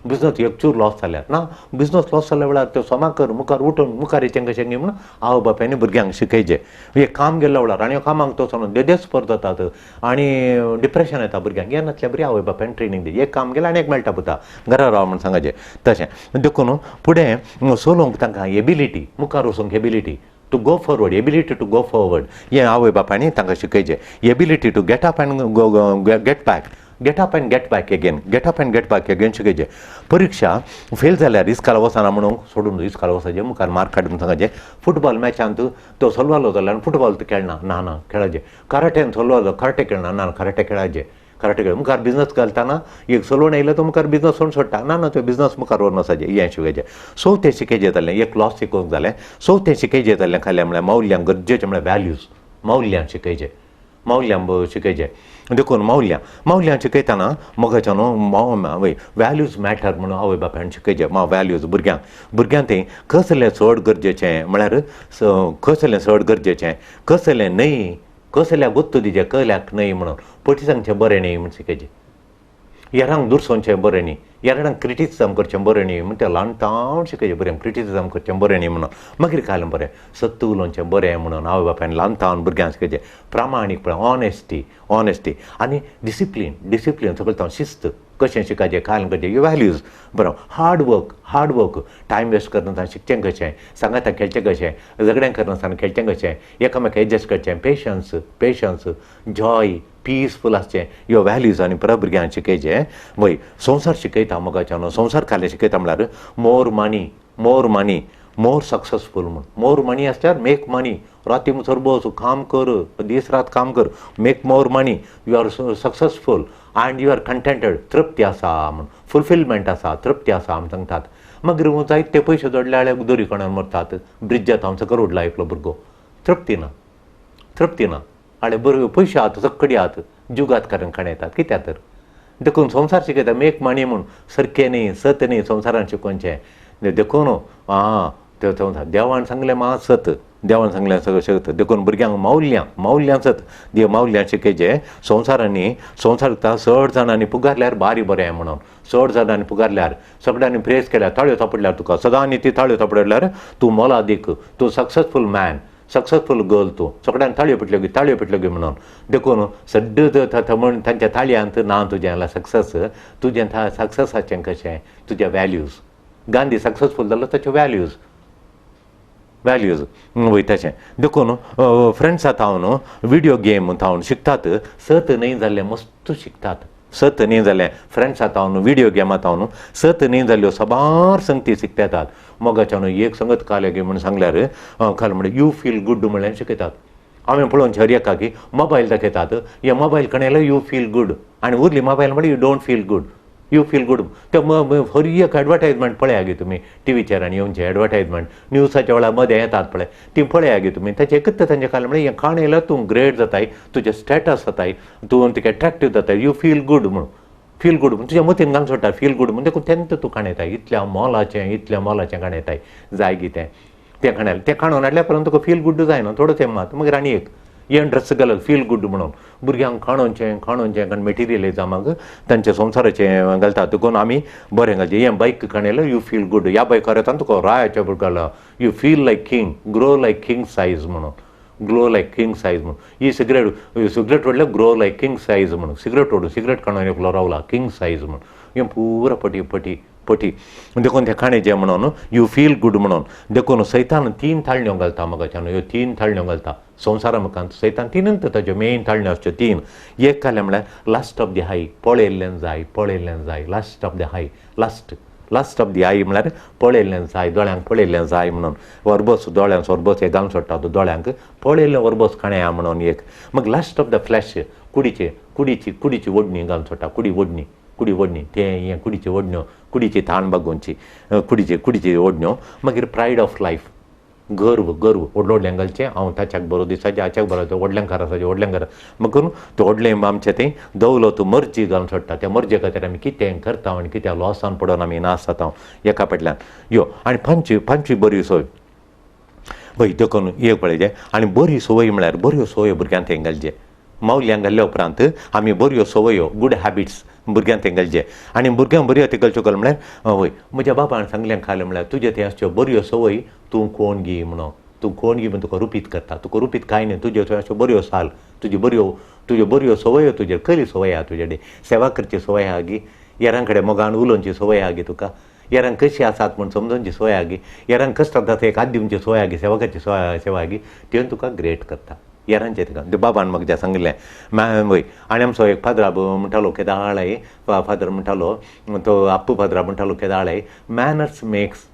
बिजनस एकचूर लॉस जाल्यार ना बिजनस लॉस जाल्या वेळार त्यो सोमाक कर मुखार उठून मुखार हेचें कशें गे म्हणून आवय बापायनी भुरग्यांक शिकयचें एक काम गेल्या वेळार आनी कामाक तो सोडून देदेस्पर जातात आनी डिप्रेशन येता भुरग्यांक हें नासलें बरी आवय बापायन ट्रेनींग दी एक काम गेलें आनी एक मेळटा पुता घरा राव म्हण सांगचें तशें देखून फुडें चलोवंक तांकां एबिलिटी मुखार वचूंक ability to go forward ability to go forward हें आवय बापायनी तांकां शिकयचें ability to get up and get back get up and get back again get up and get back again शिकयचें परीक्षा फेल जाल्यार इस्काल वचना म्हणून सोडून इस्काल वचचें मुखार मार्क काडून सांगचें फुटबॉल मॅचांत तो चलवालो जाल्यार फुटबॉल खेळना ना खेळाचें कराटेन चलवालो कराटे खेळना ना कराटे खेळाचें कराटे खेळ मुखार बिजनस घालतना एक चलोवन येयलो तो मुखार बिजनस सोडून सोडटा ना तो बिजनस मुखार व्हरून वचचें हें शिकयचें सो तें शिकयचें जालें एक लॉस शिकोवंक जालें सो तें शिकयचें जालें खालें म्हळ्यार मौल्यांक गरजेचें म्हळ्यार वॅल्यूज मौल्यांक शिकयचें मौल्यांक शिकयचें देखून मौल्यांक शिकयतना मोगाच्या न्हू वय वॅल्यूज मॅटर म्हणून आवय बापायन शिकयचें वॅल्यूज भुरग्यांक तें कसलें चड गरजेचें म्हळ्यार कसलें चड गरजेचें कसलें न्हय कसल्या गुत्त दिचें कसल्याक न्हय म्हणून पटी सांगचें बरें न्हय म्हूण शिकयचें यारांक दुरसोवचें बरें न्ही यारांक क्रिटिसिजम करचें बरें न्ही म्हण तें ल्हानटावन शिकयचें बरें क्रिटिसिजम करचें बरें न्ही म्हणून मागीर खालें बरें सत्य उलोवचें बरें म्हणून आवय बापायन ल्हानटावन भुरग्यांक शिकयचें प्रामाणीकपण ऑनेस्टी आनी डिसिप्लीन सगळें शिस्त कशें शिकयचें खायन कशें ह्यो वॅल्यूज बरो हार्ड वर्क टायम वेस्ट करनासतना शिकचें कशें सांगाता खेळचें कशें झगड्यां करनासतना खेळचें कशें एकामेक एडजस्ट करचें पेशन्स जॉय पीसफूल आसचें ह्यो वॅल्यूज आनी परत भुरग्यांक शिकयचें वय संवसार शिकयता मोगाच्या न्हू संवसार खाले शिकयता म्हळ्यार मोर मनी मोर सक्सेसफूल म्हूण मोर मनी आसल्यार मेक मनी राती मुसर बस काम कर दीस रात काम कर make more money you are successful and you are contented तृप्ती आसा म्हूण फुलफिलमेंट आसा तृप्ती आसा म्हूण सांगतात मागीर जायते पयशे जोडले जाल्यार दरी कोणान मरतात ब्रिजांत हांव सकल उडला एकलो भुरगो तृप्ती ना आळे बरो पयशे आहात सक्कडी आहात जुगात कारण येतात कित्याक तर देखून संवसार शिकयता मेक मनी म्हूण सारकें न्ही सत न्ही संवसारान शिकोवचें देखून ते संवसार देवान सांगलें सत देवान सांगलें सगळें शकता देखून भुरग्यांक मौल्यांक सत मौल्यांक शिकयचें संवसारांनी संवसार चड जाणांनी पुगारल्यार बारी बरें म्हणून चड जाणांनी पुगारल्यार सगळ्यांनी प्रेस केल्यार ताळयो थापडल्यार तुका सदांनी ती ताळयो थापडल्यार तूं मोलादीक तूं सक्सेसफूल मॅन सक्सेसफूल गर्ल तूं सगळ्यांनी ताळयो पिटल्यो गी म्हणून देखून सड्ड म्हण तांच्या ताळयांत ना तुजें सक्सेस तुजें सक्सेसाचें कशें तुजे वॅल्यूज गांधी सक्सेसफूल जालो ताच्यो वॅल्यूज वय तशें देखून फ्रेंड्स आतां व्हिडिओ गेम थावन शिकतात सत न्हय जाल्ले मस्त शिकतात सत न्हय जालें फ्रेंड्स आतां व्हिडिओ गेमां थावन सत न्हय जाल्यो सबार संगती शिकता येतात मोगाच्या एक संगत काले गे म्हूण सांगल्यार खाल म्हणजे यू फील गूड म्हळ्यार शिकयतात हांवें पळोवन हर एका की मोबायल दाखयतात हे मोबायल कणयलो यू फील गूड आनी उरली मोबायल म्हणजे you don't feel good you feel good ते हर एक एडवर्टायजमेंट पळया गे तुमी टीव्हीचेर आनी येवचे एडवर्टायजमेंट न्यूजाच्या वेळार मदें येतात पळय ती पळया गे तुमी ताचें एकच तांचें कारण म्हणजे हें खाण येयल्यार तूं ग्रेट जाताय तुजें स्टेटस जाताय तूं तुका एट्रॅक्टीव जाताय यू फील गूड म्हणून तुज्या मतीन घालून सोडटा फील गूड म्हणून देखून तेन्ना तूं खाण येताय इतल्या मोलाचें खाण येताय जाय कितें तें खाण तें खाणून हाडल्या पर्यंत तुका फील गूड जायना थोडो तें मात मागीर आनी एक यें ड्रेस घालत फील गूड म्हणून भुरग्यांक खाणोवचें कारण मेटिरियलिजमाक तांचे संवसाराचें घालतात देखून आमी बरें घालचें हें बायक खाणयलें यू फील गूड ह्या बायकार येता तुका रायाच्या घाला you feel like king grow like king size म्हणून ही सिगरेट ओडल्यार ग्रो लायक किंग सायज म्हणून सिगरेट खाणून एकलो रावला किंग सायज म्हणून हें पुरो पटी देखून तें खाणें जें म्हणून यू फील गूड म्हणून देखून सैतान 3 ताळण्यो घालता मोगाच्यान ह्यो 3 ताळण्यो घालता संवसारा मुखांत सैतान 3च ताज्यो मेन ताळण्यो आसच्यो 3 एक कालें म्हळ्यार लास्ट ऑफ दी हाय पळयल्लें जाय last of the high last of the I म्हळ्यार पळयल्लें जाय दोळ्यांक पळयल्लें जाय म्हणून वरबस दोळ्यांक वरबस हें घालून सोडटा तो दोळ्यांक पळयल्लें वरबस खाणें म्हणून एक मग लास्ट ऑफ द फ्लॅश कुडीची ओडणी घालून सोडटा कुडी ओडणी तें हें कुडीची ओडण्यो कुडीची थाण बागोवची कुडीची ओडण्यो मागीर प्रायड ऑफ लायफ गर्व गर्व व्हडलें घालचें हांव ताच्याक बरो दिसाचें हाच्याक बरो व्हडल्यांक घरासाचें व्हडल्यांक घरा मग करून तें व्हडलें आमचें तें दवलत मर्जी घालून सोडटा त्या मर्जे खातीर आमी कितें करता आनी कित्या लॉसान पडोन आमी नास जाता एका फाटल्यान यो आनी पंची बरी सोय पळय देखून एक पळयचें आनी बरी संवय म्हळ्यार बऱ्यो संवय भुरग्यांक तें घालचे मावल्यांक घाल्ल्या उपरांत आमी बऱ्यो संवयो गूड हॅबिट्स भुरग्यांक तें घालचे आनी भुरग्यांक बऱ्यो ते घालच्यो म्हळ्यार वय म्हज्या बापान सांगलें खालें म्हळ्यार तुजे ते अश्यो बऱ्यो संवय तूं कोण घे म्हणून तूं कोण घे म्हण तुका रुपीत करता तुका रुपीत कांय न्ही तुज्यो अश्यो बऱ्यो साल तुज्यो बऱ्यो संवयो तुजे खरी संवय आहा तुजे कडेन सेवा करची संवय आहा गी यारां कडेन मोगान उलोवची संवय आहा गी तुका यारांक कशी आसात म्हूण समजोवची संवय आहा गी यारांक कश्ट जाता एक हात दिवची संवय आहा गी सेवा करची सेवा गी तें तुका ग्रेट करता यारांचें तुका ते बाबान म्हाका जें सांगलें वय आनी आमचो एक फादराब म्हणटालो केदाळय फादर म्हणटालो तो आप्पू फादरा म्हणटालो केदाळय manners makes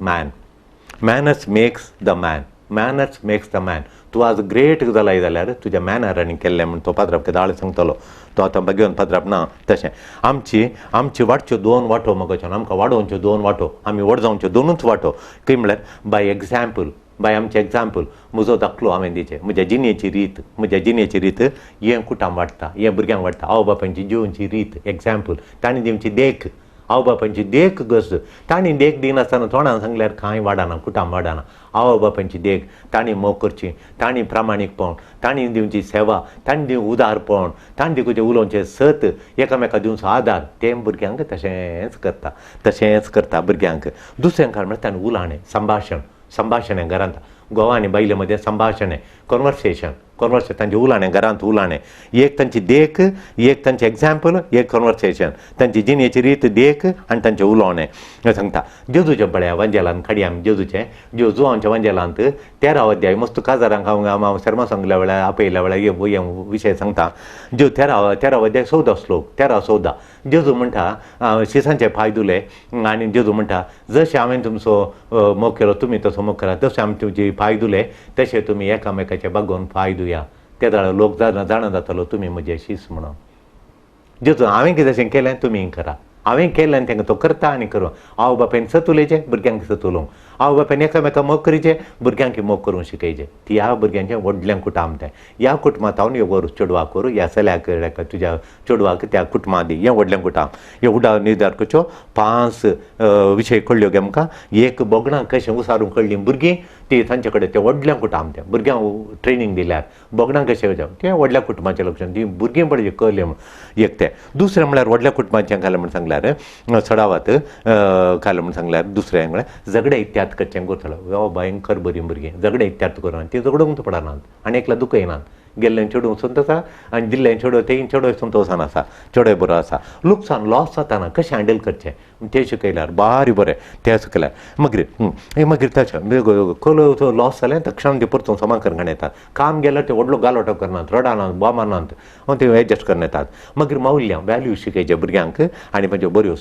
makes the man तूं आज ग्रेट जालाय जाल्यार तुज्या मॅनरांनी केल्लें म्हूण तो फादराब केदाळ सांगतालो तो आतां घेवन फादराब ना तशें आमची वाटच्यो दोन वाटो मोगाच्यान आमकां वाडोवच्यो दोन वाटो आमी व्हड जावच्यो दोनूच वाटो खंय म्हळ्यार बाय आमचें एग्जाम्पल म्हजो दाखलो हांवें दिचें म्हज्या जिणेची रीत हें कुटाम वाडटा हें भुरग्यांक वाडटा आवय बापायची जिवोवची रीत एग्जाम्पल तांणी दिवची देख आवय बापायची देख गरज तांणी देख दिनासतना तोंडान सांगल्यार कांय वाडना कुटाम वाडना आवय बापायची देख तांणी मोग करची तांणी प्रामाणीकपण तांणी दिवची सेवा तांणी दिवं उदारपण तांणी दिवचें उलोवचें सत एकामेका दिवचो आदार तें भुरग्यांक तशेंच करता भुरग्यांक दुसऱ्यांक म्हळ्यार तांणी उलाणें संभाशण घरांत घोवा आनी बायले मदें संभाशण कॉन्वर्सेशन तांचें उलाणें घरांत उलाणें एक तांची देख एक तांचें एग्जाम्पल एक कॉन्वर्सेशन तांची जिणेची रीत देख आनी तांचें उलोवणें सांगता जेजूच्या बड्या वांजेलांत खाडी आमी जेजुआंच्या वांजेलांत 13 अध्याय मस्त काजारांक हांव शर्मा सांगल्या वेळार आपयल्या वेळार हे विशय सांगता जो 13 अध्याय 14 श्लोक 13-14 जेजू म्हणटा शिसांचे पांय धुले आनी जेजू म्हणटा जशें हांवें तुमचो मोग केलो तुमी तसो मोग करा तशें आमी तुमचे पांय धुले तशें तुमी एकामेकाचे बागोवन पांय धुया त्या दाडा लोक जाणा जातालो तुमी म्हजे शीस म्हणून जेजू हांवें कितें केलें तुमी करा हांवें केलें आनी तांकां तो करता आनी करूं आवय बापायन सत उलयचें भुरग्यांक सत उलोवंक आवय बापायन एकामेकां मोग करीचें भुरग्यांक मोग करूंक शिकयचें ती ह्या भुरग्यांचें व्हडलें कुटाम तें ह्या कुटुंबांत हांव ह्यो चेडवाक करूं ह्या चल्याक तुज्या चेडवाक त्या कुटुंबांत दी हें व्हडलें कुटाम हे उडा निर्धार करच्यो 5 विशय कळ्ळ्यो गे आमकां एक बोगणांक कशें उसारूंक कळ्ळीं भुरगीं ती तांचे कडेन तें व्हडलें कुटाम तें भुरग्यांक ट्रेनींग दिल्यार बोगणांक कशें तें व्हडल्या कुटुंबाचें लक्षण ती भुरगीं बरें कळ्ळें एक तें दुसरें म्हळ्यार व्हडल्या कुटुंबाचें घालें म्हण सांगल्यार चडावात घालें म्हण सांगल्यार दुसरें म्हळ्यार झगडे इत्याद करचें करतलो भयंकर बरीं भुरगीं झगडे इत्याद करून ती झगडोंक पडनात आनी एकल्या दुखयनात गेल्लें चेडूं संतोश आसा आनी दिल्लें चेडूं तें चेडूं संतोशान आसा चेडूय बरो आसा लुकसाण लॉस जाताना कशें हँडल करचें तें शिकयल्यार बारीं बरें तें शिकयल्यार मागीर तशें कलो लॉस जालें तक्षण ती परतून समाकरण घेवन येतात काम गेल्यार ते व्हडलो गालोटो करनात रडानात बोमानात ते एडजस्ट करून येतात मागीर मावल्ल्या वॅल्यू शिकयचे भुरग्यांक आनी म्हणजे बऱ्यो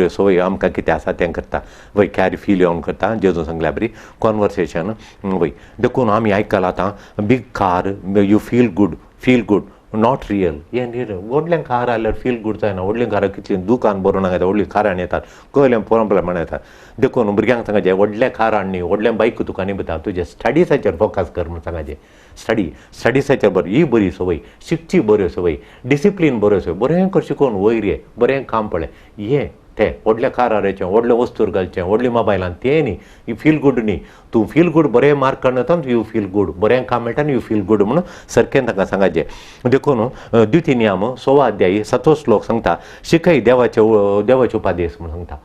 संवयो आमकां कितें आसा तें करता वय कॅरी फील येवन करता जेजू सांगल्या बरी कॉन्वर्सेशन वय देखून आमी आयकलां आतां बीग car you feel good not real हें व्हडलें कार आल्यार फील गूड जायना व्हडलीं कारां कितलीं दुकान बरोवन येता व्हडलीं कारां येतात कहलें प्रॉब्लेम येतात देखून भुरग्यांक सांगाचें व्हडलें कारां न्ही व्हडलें बायक तुका निभता तुजे स्टडीसाचेर फोकस कर म्हूण सांगाचें स्टडीसाचेर बरी ही बरी संवय शिकची बऱ्यो संवय डिसिप्लीन बऱ्यो संवय बरें कर शिकोवन वयर ये बरें काम पळय हें तें व्हडल्या कारार येचें व्हडल्या वस्तूर घालचें व्हडल्या मोबायलान तें न्ही यू फील गूड न्ही तूं फील गूड बरें मार्क काडटा यू फील गूड बरें काम मेळटा यू फील गूड म्हणून सारकें तांकां सांगाचें देखून द्वितीय नियम 16 अध्याय 7 श्लोक सांगता शिकय देवाचे उपादेश म्हणून सांगता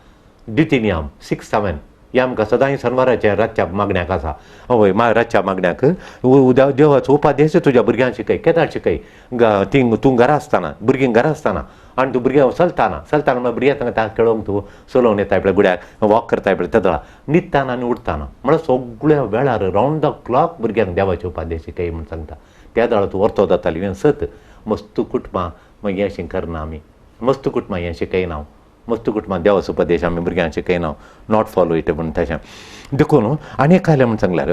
द्वितीय नियम 6-7 हें आमकां सदांच शेनवाराच्या रातच्या मागण्याक आसा हय रातच्या मागण्याक देवाचो उपादेश तुज्या भुरग्यांक शिकय केदार शिकय तूं घरा आसतना भुरगीं घरा आसतना आनी तूं भुरग्यां चलताना मागीर भुरग्यां तांकां खेळोंक तूं चलोवन येताय पळय गुड्याक वॉक करताय पळय तेदळा न्हिदताना आनी उठताना म्हळ्यार सगळ्या वेळार रावंड द क्लॉक भुरग्यांक देवाचे उपादेश शिकय म्हूण सांगता त्या दाळा तूं व्हरतो जाताली हें सत मस्त कुटुंबां मागीर हें अशें करना आमी मस्त कुटुंबां हें शिकयना मस्त कुटुंबां देवाचो उपदेश आमी भुरग्यांक शिकयना नॉट फॉलो इट म्हणून तशें देखून आनी एक खायलें म्हूण सांगल्यार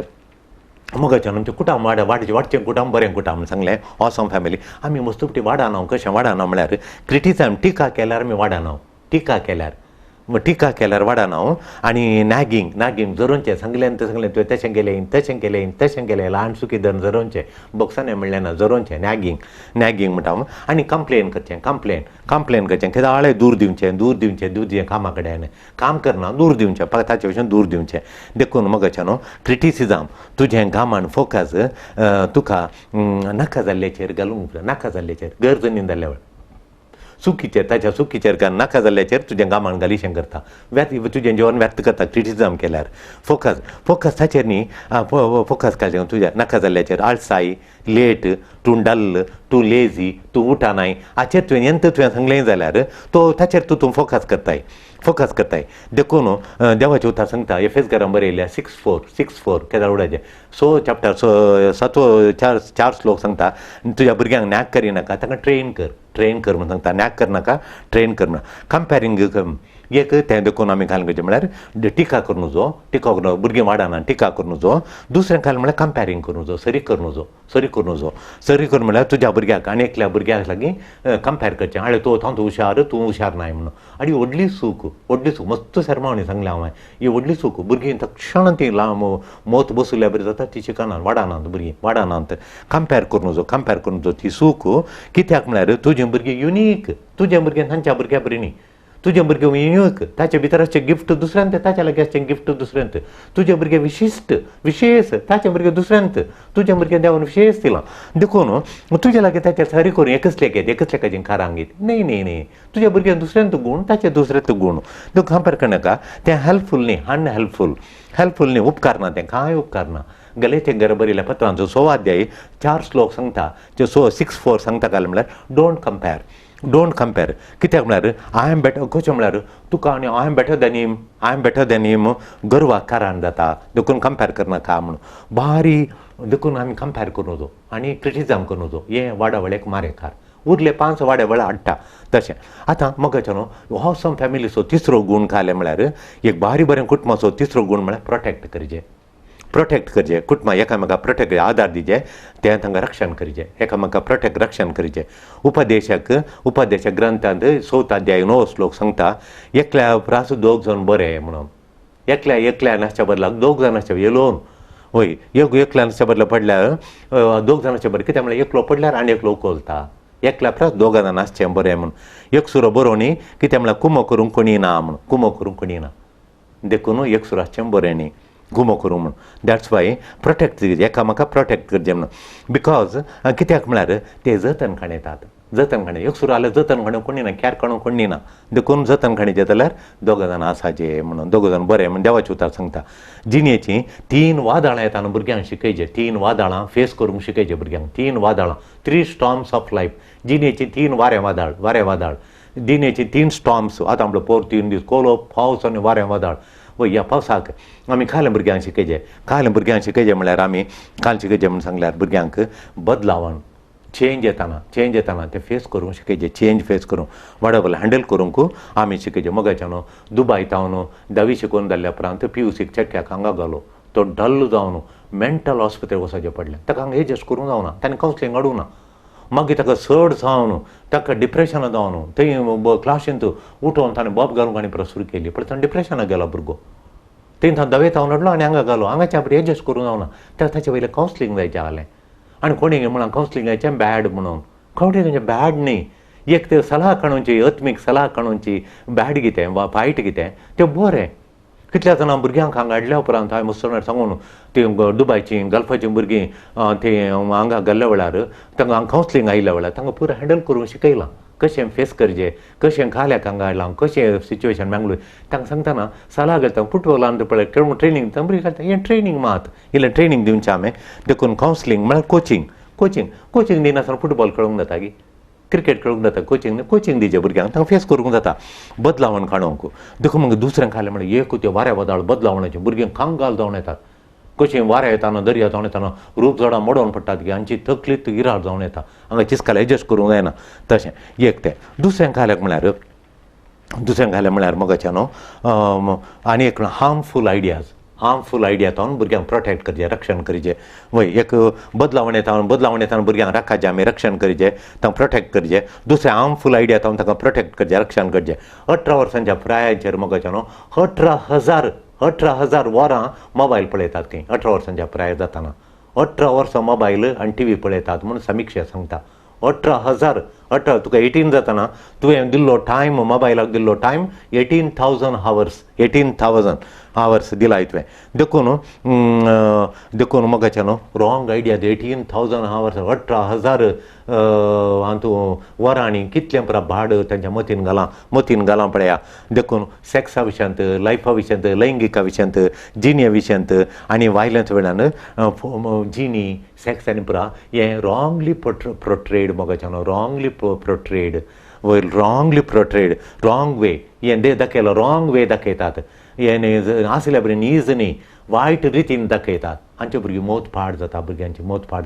मोगाच्यान आमचें कुटाम वाडचें कुटाम बरें कुटाम म्हूण सांगलें ऑसम फॅमिली आमी मस्तुपटी वाडना कशें वाडना म्हळ्यार क्रिटिसायम टिका केल्यार आमी वाडना टिका केल्यार टिका केल्यार वाडना आनी नॅगींग जरोनचें सांगलें तुवें तशें केलें ल्हान सुकी धरून जरोनचें बॉक्सांनी म्हणलें ना जरोनचें नॅगींग म्हणटा आनी कंप्लेन करचें करचें केदाळे दूर दिवचें कामा कडेन काम करना दूर दिवचें ताचे भशेन दूर दिवचें देखून मगच्या न्हू क्रिटिसिजम तुजें कामान फोकस तुका नाका जाल्ल्याचेर घालूंक नाका जाल्ल्याचेर गरज न्ही जाल्ल्या वेळ ताच्या चुकीचेर नाका जाल्ल्याचेर तुजें कामान घालिशें करता तुजें जेवण व्यर्थ करता क्रिटिसिजम केल्यार फोकस ताचेर न्ही फोकस घालचें तुज्या नाका जाल्ल्याचेर आळसाई लेट तूं डल तूं लेजी तूं उठानाय हाचेर तुवें सांगलें जाल्यार ताचेर तूं फोकस करताय देखून देवाचें उतार सांगता एफेसकारांक बरयल्या 6:4 केदार उडाचें चॅप्टर 4 श्लोक सांगता तुज्या भुरग्यांक नॅक करिनाका ताका ट्रेन कर म्हणून सांगता नॅक करनाका ट्रेन कर म्हणून कंपेरींग एक तें देखून आमी घालून घेवचें म्हळ्यार टिका करूं नजो भुरगीं वाडना टिका करूं नजो दुसरें घाल म्हळ्यार कंपेरींग करूं नजो सरी कर म्हळ्यार तुज्या भुरग्याक आनी एकल्या भुरग्याक लागीं कंपेर करचें आळे तूं हुशार नाय म्हणून आनी व्हडली सूख मस्त शर्मावणी सांगलें हांवें ही व्हडली सूख भुरगीं तक्षण ती मोत बसयल्या बरी जाता ती शिकनात वाडनात भुरगीं वाडनात कंपेर करूं नजो ती सूख कित्याक म्हळ्यार तुजीं भुरगीं युनीक तुजें भुरगें तांच्या भुरग्या बरी न्ही तुजें भुरगें युनीक ताचे भितर आसचें गिफ्ट दुसऱ्यांत ताच्या लागीं आसचें गिफ्ट दुसऱ्यांत तुजें भुरगें विशेश ताचें भुरगें दुसऱ्यांत तुजें भुरगें देवान विशेश दिलां देखून तुजे लागीं ताचेर सारी करून एकच लेखाचें खारांगीत न्ही तुज्या भुरग्यान दुसऱ्यांत गूण ताचे दुसऱ्यांत गूण तूं कंपेर करनाका तें हेल्पफूल न्ही हेल्पफूल न्ही उपकार ना तें कांय उपकार ना गलेचे घर बरयल्या पत्रांचो 6 अध्याय 4 श्लोक सांगता 6:4 सांगता काय म्हळ्यार डोंट कंपेर कित्याक म्हळ्यार आय एम बेटर कशें म्हळ्यार तुका आनी I am better than haem गर्वाक कारण जाता देखून कंपेर करनाका म्हणून बारी देखून आमी कंपेर करूं नजो आनी क्रिटिसिजम करूं नजो हें वाडावळेक मारेकार उरले 5 वाड्या हाडटा तशें आतां मगच्या न्हू हॉसम फॅमिलीचो तिसरो गूण खाले म्हळ्यार एक बारी बरें कुटुंबाचो तिसरो गूण म्हळ्यार प्रोटेक्ट करचें कुटुंबा एकामेकाक प्रोटेक्ट आदार दिवचे तें तांकां रक्षण करचें एकामेकाक रक्षण करचें उपदेशक ग्रंथांत 7 अध्याय 9 श्लोक सांगता एकल्या प्रास 2 जण बरे म्हणून एकल्या नासच्या बदलाक 2 जाण आसचे येलोन वय एकल्या नासच्या बदला पडल्यार 2 जाणांच्या बरें कित्याक म्हळ्यार एकलो पडल्यार आनी एकलो उखलता एकल्या प्रास 2 जाण आसचें बरें म्हणून एक सुरो बरो न्ही कित्याक म्हळ्यार कुमो करूंक कोणी ना देखून एक सुरो आसचें बरें न्ही घुमो करूं म्हणून दॅट्स वाय प्रोटेक्ट एकामेकाक प्रोटेक्ट करचें म्हणून बिकॉज कित्याक म्हळ्यार ते जतन खणयतात एक सुरू जाल्यार जतन खणूंक कोणी ना कॅर करूंक कोणी ना देखून जतन खणीचें जाल्यार 2 जाण आसाचे म्हणून 2 जाण बरें म्हणून देवाचें उतार सांगता जिणेचीं 3 वादळां येता न्हू भुरग्यांक शिकयचें 3 वादळां फेस करूंक शिकयचें भुरग्यांक 3 वादळां 3 स्टॉर्म्स ऑफ लायफ जिणेचीं 3 वारें वादळ जिणेचीं 3 स्टॉर्म्स आतां म्हणल्यार पोर 3 दीस कोलो पावस आनी वारें वादळ ह्या पावसाक आमी खाल्या भुरग्यांक शिकयचें म्हळ्यार आमी काल शिकयचें म्हणून सांगल्यार भुरग्यांक बदलावण चेंज येताना ते फेस करूंक शिकयचें चेंज फेस करूंक वाडवल हँडल करूंक आमी शिकयचें मगाच्या न्हू दुबय तावन 10वी शिकून जाल्ल्या उपरांत PUCक चेडक्याक हांगा घालो तो डल जावन मेंटल हॉस्पिटल वचचें पडलें ताका हांगा एडजस्ट करूंक जावना ताणें कावन्सिलींग हाडूंक ना मागीर ताका चड जावन ताका डिप्रेशनां जावन थंय क्लासींत उठोवन ताणें बॉब घालूंक आनी परत सुरू केली पण ताणें डिप्रेशनाक गेलो भुरगो थंय दवे तावन हाडलो आनी हांगा घालो हांगाच्या बरें एडजस्ट करूंक जावना ताका ताचे वयलें कावन्सिलींग जायचें जालें आनी कोणी म्हणान कावन्सिलींगाचें बॅड म्हणून खंवटें तेंचें बॅड न्ही एक ते सलाह काडूंची अत्मीक सलाह काडूंची बॅड कितें वा वायट कितें तें बरें कितल्या जाणां भुरग्यांक हांगा हाडल्या उपरांत हांवें मुसलमान सांगून ती दुबयचीं गल्फाचीं भुरगीं ती हांगा गेल्ल्या वेळार तांकां हांगा कावन्सिलींग आयिल्ल्या वेळार तांकां पुरो हँडल करूंक शिकयलां कशें फेस करचें कशें खाल्याक हांगा हाडलां कशें सिच्युएशन मेंगलोर तांकां सांगतना सलाह घालता फुटबॉलांत पळय खेळूंक ट्रेनींग बरी घालता हें ट्रेनींग मात इल्लें ट्रेनींग दिवचें हांवें देखून कावन्सिलींग म्हळ्यार कोचिंग दिनासतना फुटबॉल खेळूंक जाता की क्रिकेट खेळूंक जाता कोचिंग दिवचें भुरग्यांक तांकां फेस करूंक जाता बदलावण काडूंक देखून मग दुसऱ्यांक खालें म्हळ्यार एक त्यो वाऱ्या वादळ बदलावणाचें भुरग्यांक कांगाल जावन येतात कशें वारें येताना दर्या जावन येताना रूप झाडां मोडोवन पडटात की हांची तकलीत इराळ जावन येता हांगा चिस्काल एडजस्ट करूंक जायना तशें एक तें दुसऱ्यांक खाल्याक म्हळ्यार मगाच्या न्हू आनी एक हार्मफूल हार्मफूल आयडियातावन भुरग्यांक प्रोटेक्ट करचें रक्षण करचें वय एक बदलावण येतावन भुरग्यांक राखपाचें आमी रक्षण करचें तांकां प्रोटेक्ट करचें दुसरें हार्मफूल आयडियातावन तांकां प्रोटेक्ट करचें रक्षण करचें 18 वर्सांच्या प्रायाचेर मोगाचें न्हू 18,000 वरां मोबायल पळयतात तीं 18 वर्सांच्या प्राय जाताना 18 वर्सां मोबायल आनी टी व्ही पळयतात म्हणून समिक्षा सांगता 18,000 तुका 18 जाताना तुवें दिल्लो टायम मोबायलाक दिल्लो टायम 18,000 hours दिलाय तुवें देखून मोगाचें न्हू रॉंग आयडिया 18,000 hours 18,000 वरांनी कितलें पुरा भाड तांच्या मतीन घालां पळया देखून सेक्सा विशयांत लायफा विशयांत लैंगिका विशयांत जिणे विशयांत आनी वायलंस वेळान जिणी सेक्स आनी पुरा हें रॉंगली प्रोट्रेड मोगाचें न्हू रॉंगली प्रोट्रेड रॉंग वे हें दाखयलो रॉंग वे दाखयतात हें आसल्या बरें न्हीज न्ही वायट रितीन दाखयतात हांचे भुरगीं मौत पाड जाता भुरग्यांची मौत पाड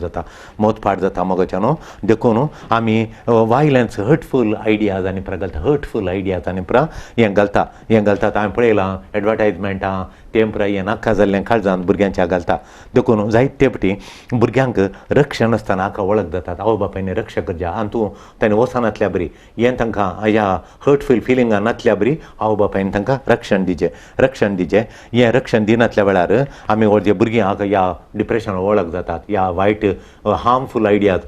जाता मोगाचें न्हू देखून आमी वायलंस हर्टफूल आयडियाज आनी पुरा घालता हर्टफूल आयडियाज आनी पुरा हें घालतात हांवें पळयलां एडवर्टायजमेंटां तें पुरा हें नाका जाल्लें काळजांत भुरग्यांच्या घालता देखून जायते फावटी भुरग्यांक रक्षण आसतना हाका वळख जातात आवय बापायनी रक्षा करचें आनी तूं ताणें वचनातल्या बरी हें तांकां ह्या हर्टफूल फिलिंगां नातल्या बरी आवय बापायनी तांकां रक्षण दिचें हें रक्षण दिनातल्या वेळार आमी व्हडले भुरग्यांक ह्या डिप्रेशनाक वळख जातात ह्या वायट हार्मफूल आयडियाज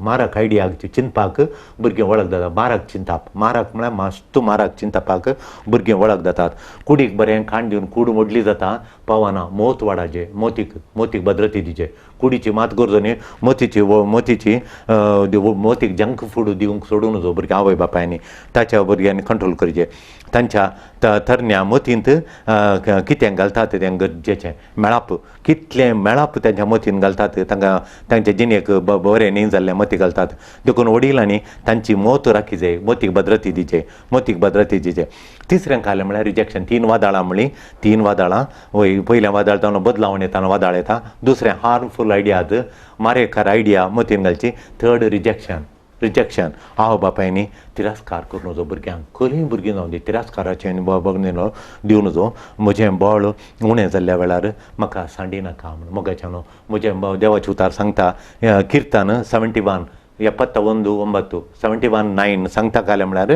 मारक आयडियाक चिंतपाक भुरगीं वळख जातात मारक म्हळ्यार मास्तू मारक चिंतपाक भुरगीं वळख जातात कुडीक बरें खाण दिवन कूड मोडली जाता पावना मोत वाडाचे मोतीक भद्रती दिचे कुडीची मात गरजो न्ही मोतीक जंक फूड दिवंक सोडूं नजो भुरग्यां आवय बापायनी ताच्या भुरग्यांनी कंट्रोल करचें तांच्या तरण्या मतींत कितें घालतात तें गरजेचें मेळप कितलें मेळप तांच्या मतीन घालतात तांकां तांच्या जिणेक बरें न्ही जाल्लें मती घालतात देखून वडिलांनी तांची मोत राखी जाय मोतीक भद्रती दिचे तिसरें खालें म्हळ्यार रिजेक्शन 3 वादळां म्हणलीं 3 वादळां वय पयल्या वादळ जावन बदलावण येताना वादळ येता दुसरें हार्मफूल आयडियाज मारेकार आयडिया मतीन घालची थर्ड रिजेक्शन आवय बापायनी तिरस्कार करूं नजो भुरग्यांक खंयी भुरगीं जावं दी तिरस्काराचें बगणेलो दिवं नजो म्हजें बळ उणें जाल्ल्या वेळार म्हाका सांडी नाका म्हण मोगाचें न्हू म्हजें देवाचे उतार सांगता किर्तन 71 71:9 सांगता काले म्हळ्यार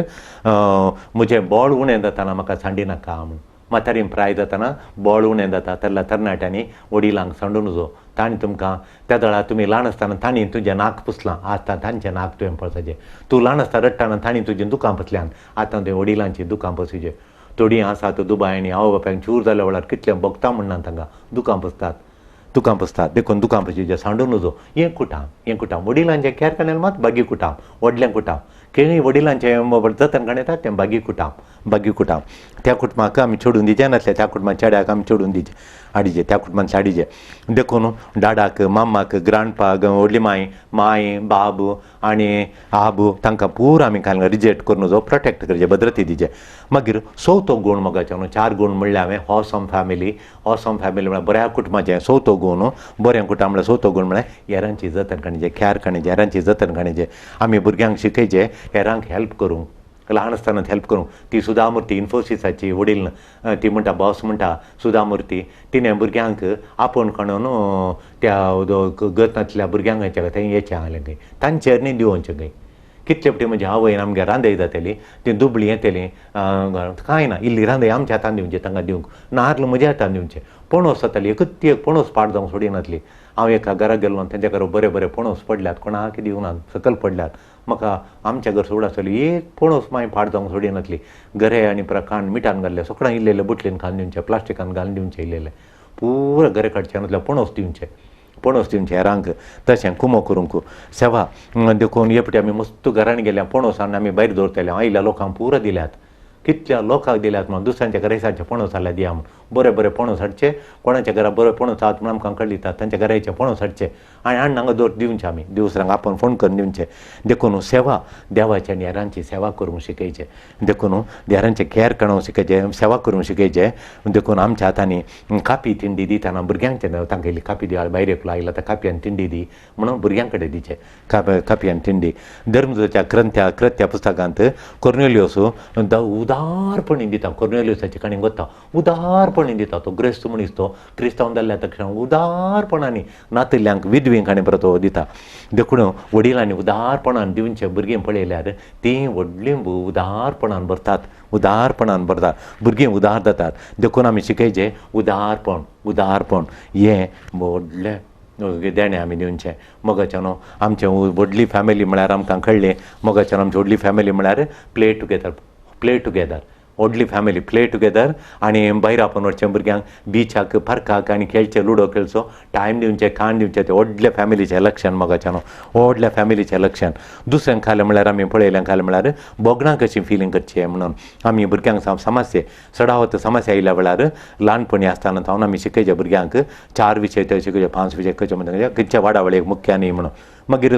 म्हजें बळ उणें जाताना म्हाका सांडी नाका म्हण म्हातारीन प्राय जाताना बळ उणें जाता तेन्ना तरणाट्यांनी वडिलांक सांडूं नजो ताणें तुमकां त्या दळा तुमी ल्हान आसतना ताणीं तुजें नाक पुसलां आतां तांचें नाक तुवें पळसाचें तूं ल्हान आसतना रडटाना ताणीं तुजें दुकां पुसल्यान आतां तें वडिलांचीं दुकां पुसुचें थोडीं आसात दुबाय आनी आवय बापायक चूर जाल्या वेळार कितलें भोगता म्हणना तांकां दुकां पुसतात देखून दुकां पुसचें सांडूं नजो हें कुटाम वडिलांचें कॅर करण्यान मात बागी कुटाम व्हडलें कुटाम केळी वडिलांचें जतन करता तें बागी कुटाम त्या कुटुंबाक आमी सोडून दिवचें नासलें त्या कुटुंबात चेड्याक आमी सोडून दिवचें हाडिचें त्या कुटुंबान हाडिचें देखून दादाक मामाक ग्रांडपाक व्हडली माय बाब आनी आबू तांकां पुरो आमी रिजेक्ट करून नजो प्रोटेक्ट करचें भद्रती दिचें मागीर चवथो गूण मोगाचो न्हू 4 गूण म्हणले हांवें हॉसम फॅमिली म्हळ्यार बऱ्या कुटुंबाचें चवथो गूण बरें कुटुंब म्हळ्यार चवथो गूण म्हळ्यार हेरांची जतन करचें कॅर करचें हेरांची जतन करचें आमी भुरग्यांक शिकयचें हेरांक हेल्प करूंक ल्हान आसतना हेल्प करूंक ती सुधा मूर्ती इन्फोसिसाची वडील ती म्हणटा बॉस म्हणटा सुधा मूर्ती तिणें भुरग्यांक आपूण काडून त्या गतांतल्या भुरग्यांक थंय येचें आहलें खंय तांचेर न्ही दिवचें खंय कितले फावटी म्हज्या आवयन आमगे रांदय जाताली ती दुबळी येतली कांय ना इल्ली रांदय आमच्या हातान दिवचें तांकां दिवंक नारळ म्हज्या हातान दिवचें पणस जाताली एकच ती एक पणस पाड जावंक सोडिनातली हांव एका घराक गेलो तेंच्या घरा बरे पणस पडल्यात कोणाक दिवनात सकल पडल्यात म्हाका आमच्या घर सोड आसली एक पणस मागीर पाड जावंक सोडिनातली गरे आनी प्रकांड मिठान घाल्ले सगळां इल्लेले बुटलेन घालून दिवचें प्लास्टिकान घालून दिवचें इल्लेले पुरो गरे काडचे नासल्यार पणस दिवचें हेरांक तशें कुमो करूंक सेवा देखून हे फावटी आमी मस्त घरान गेल्या पणस आनी आमी भायर दवरतले आयल्या लोकांक पुरो दिल्यात कितल्या लोकांक दिल्यात म्हण दुसऱ्यांच्या घरा दिसाचे पणस जाल्यार दिया म्हूण बरे बरे पणस हाडचे कोणाच्या घरा बरे पणस आहात म्हणून आमकां कळयतात तांच्या घराचे पणस हाडचे आनी हांगा दोर दिवचे आमी दिवसरांक आपण फोन करून दिवचे देखून सेवा देवाच्या आनी हेरांची सेवा करूंक शिकयचे देखून देरांचे कॅर करवंक शिकयचे सेवा करूंक शिकयचे देखून आमच्या हातांनी कापी तिंडी दितना भुरग्यांचे तांगेली कापी दिवाळ भायर एकलो आयला तर कापयान तिंडी दी म्हणून भुरग्यां कडेन दिचे कापयान तिंडी धर्मदूताच्या कृत्या पुस्तकांत कोर्नेलियोस उदारपणी दिता कोर्नेलियोसाची काणी वता उदारपणी दिता तो ग्रेस्त मनीस तो क्रिस्तांव जाल्ल्या तक्षण उदारपणांनी नातिल्ल्यांक विधवेंक आनी परतो दिता देखून वडिलांनी उदारपणान दिवचे भुरगीं पळयल्यार तीं व्हडलीं उदारपणान भरतात भुरगीं उदार जातात देखून आमी शिकयचे उदारपण हें व्हडलें देणें आमी दिवचें मोगाच्यान आमचें व्हडली फॅमिली म्हळ्यार आमकां कळ्ळें मोगाच्यान आमची व्हडली फॅमिली म्हळ्यार प्ले टुगेदर व्हडली फॅमिली प्ले टुगेदर आनी भायर आपण वचचें भुरग्यांक बिचाक पार्काक आनी खेळचे लुडो खेळचो टायम दिवचें खाण दिवचें तें व्हडल्या फॅमिलीचें लक्षण मोगाच्यान व्हडल्या फॅमिलीचें लक्षण दुसऱ्यांक खालें म्हळ्यार आमी पळयलें खालें म्हळ्यार बोगणां कशी फिलींग करचें म्हणून आमी भुरग्यांक समस्या सडावत समस्या आयल्या वेळार ल्हानपणी आसतना जावन आमी शिकयचे भुरग्यांक 4 विशय ते शिकयचे 5 विशय कशे म्हणजे खंयचे वाडावळेक मुख्य न्ही म्हणून मागीर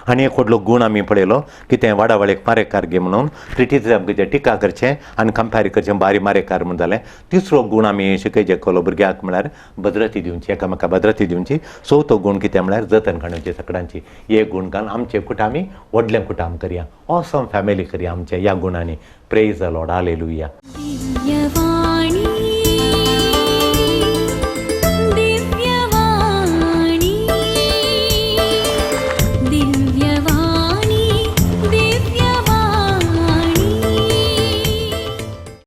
आनी एक व्हडलो गूण आमी पळयलो की तें वाडावळेक मारेकार गे म्हणून क्रिटिसिजम करचें टिका करचें आनी कंपेर करचें बारी मारेकार म्हणून जालें तिसरो गूण आमी शिकयचे कलो भुरग्यांक म्हळ्यार भद्रती दिवची एकामेकाक भद्रती दिवची चवथो गूण कितें म्हळ्यार जतन काडूची सगळ्यांची हे गूण घालून आमचे कुटामी व्हडलें कुटाम करया ऑसम फॅमिली करया आमच्या ह्या गुणांनी प्रेज द लॉर्ड हालेलुया.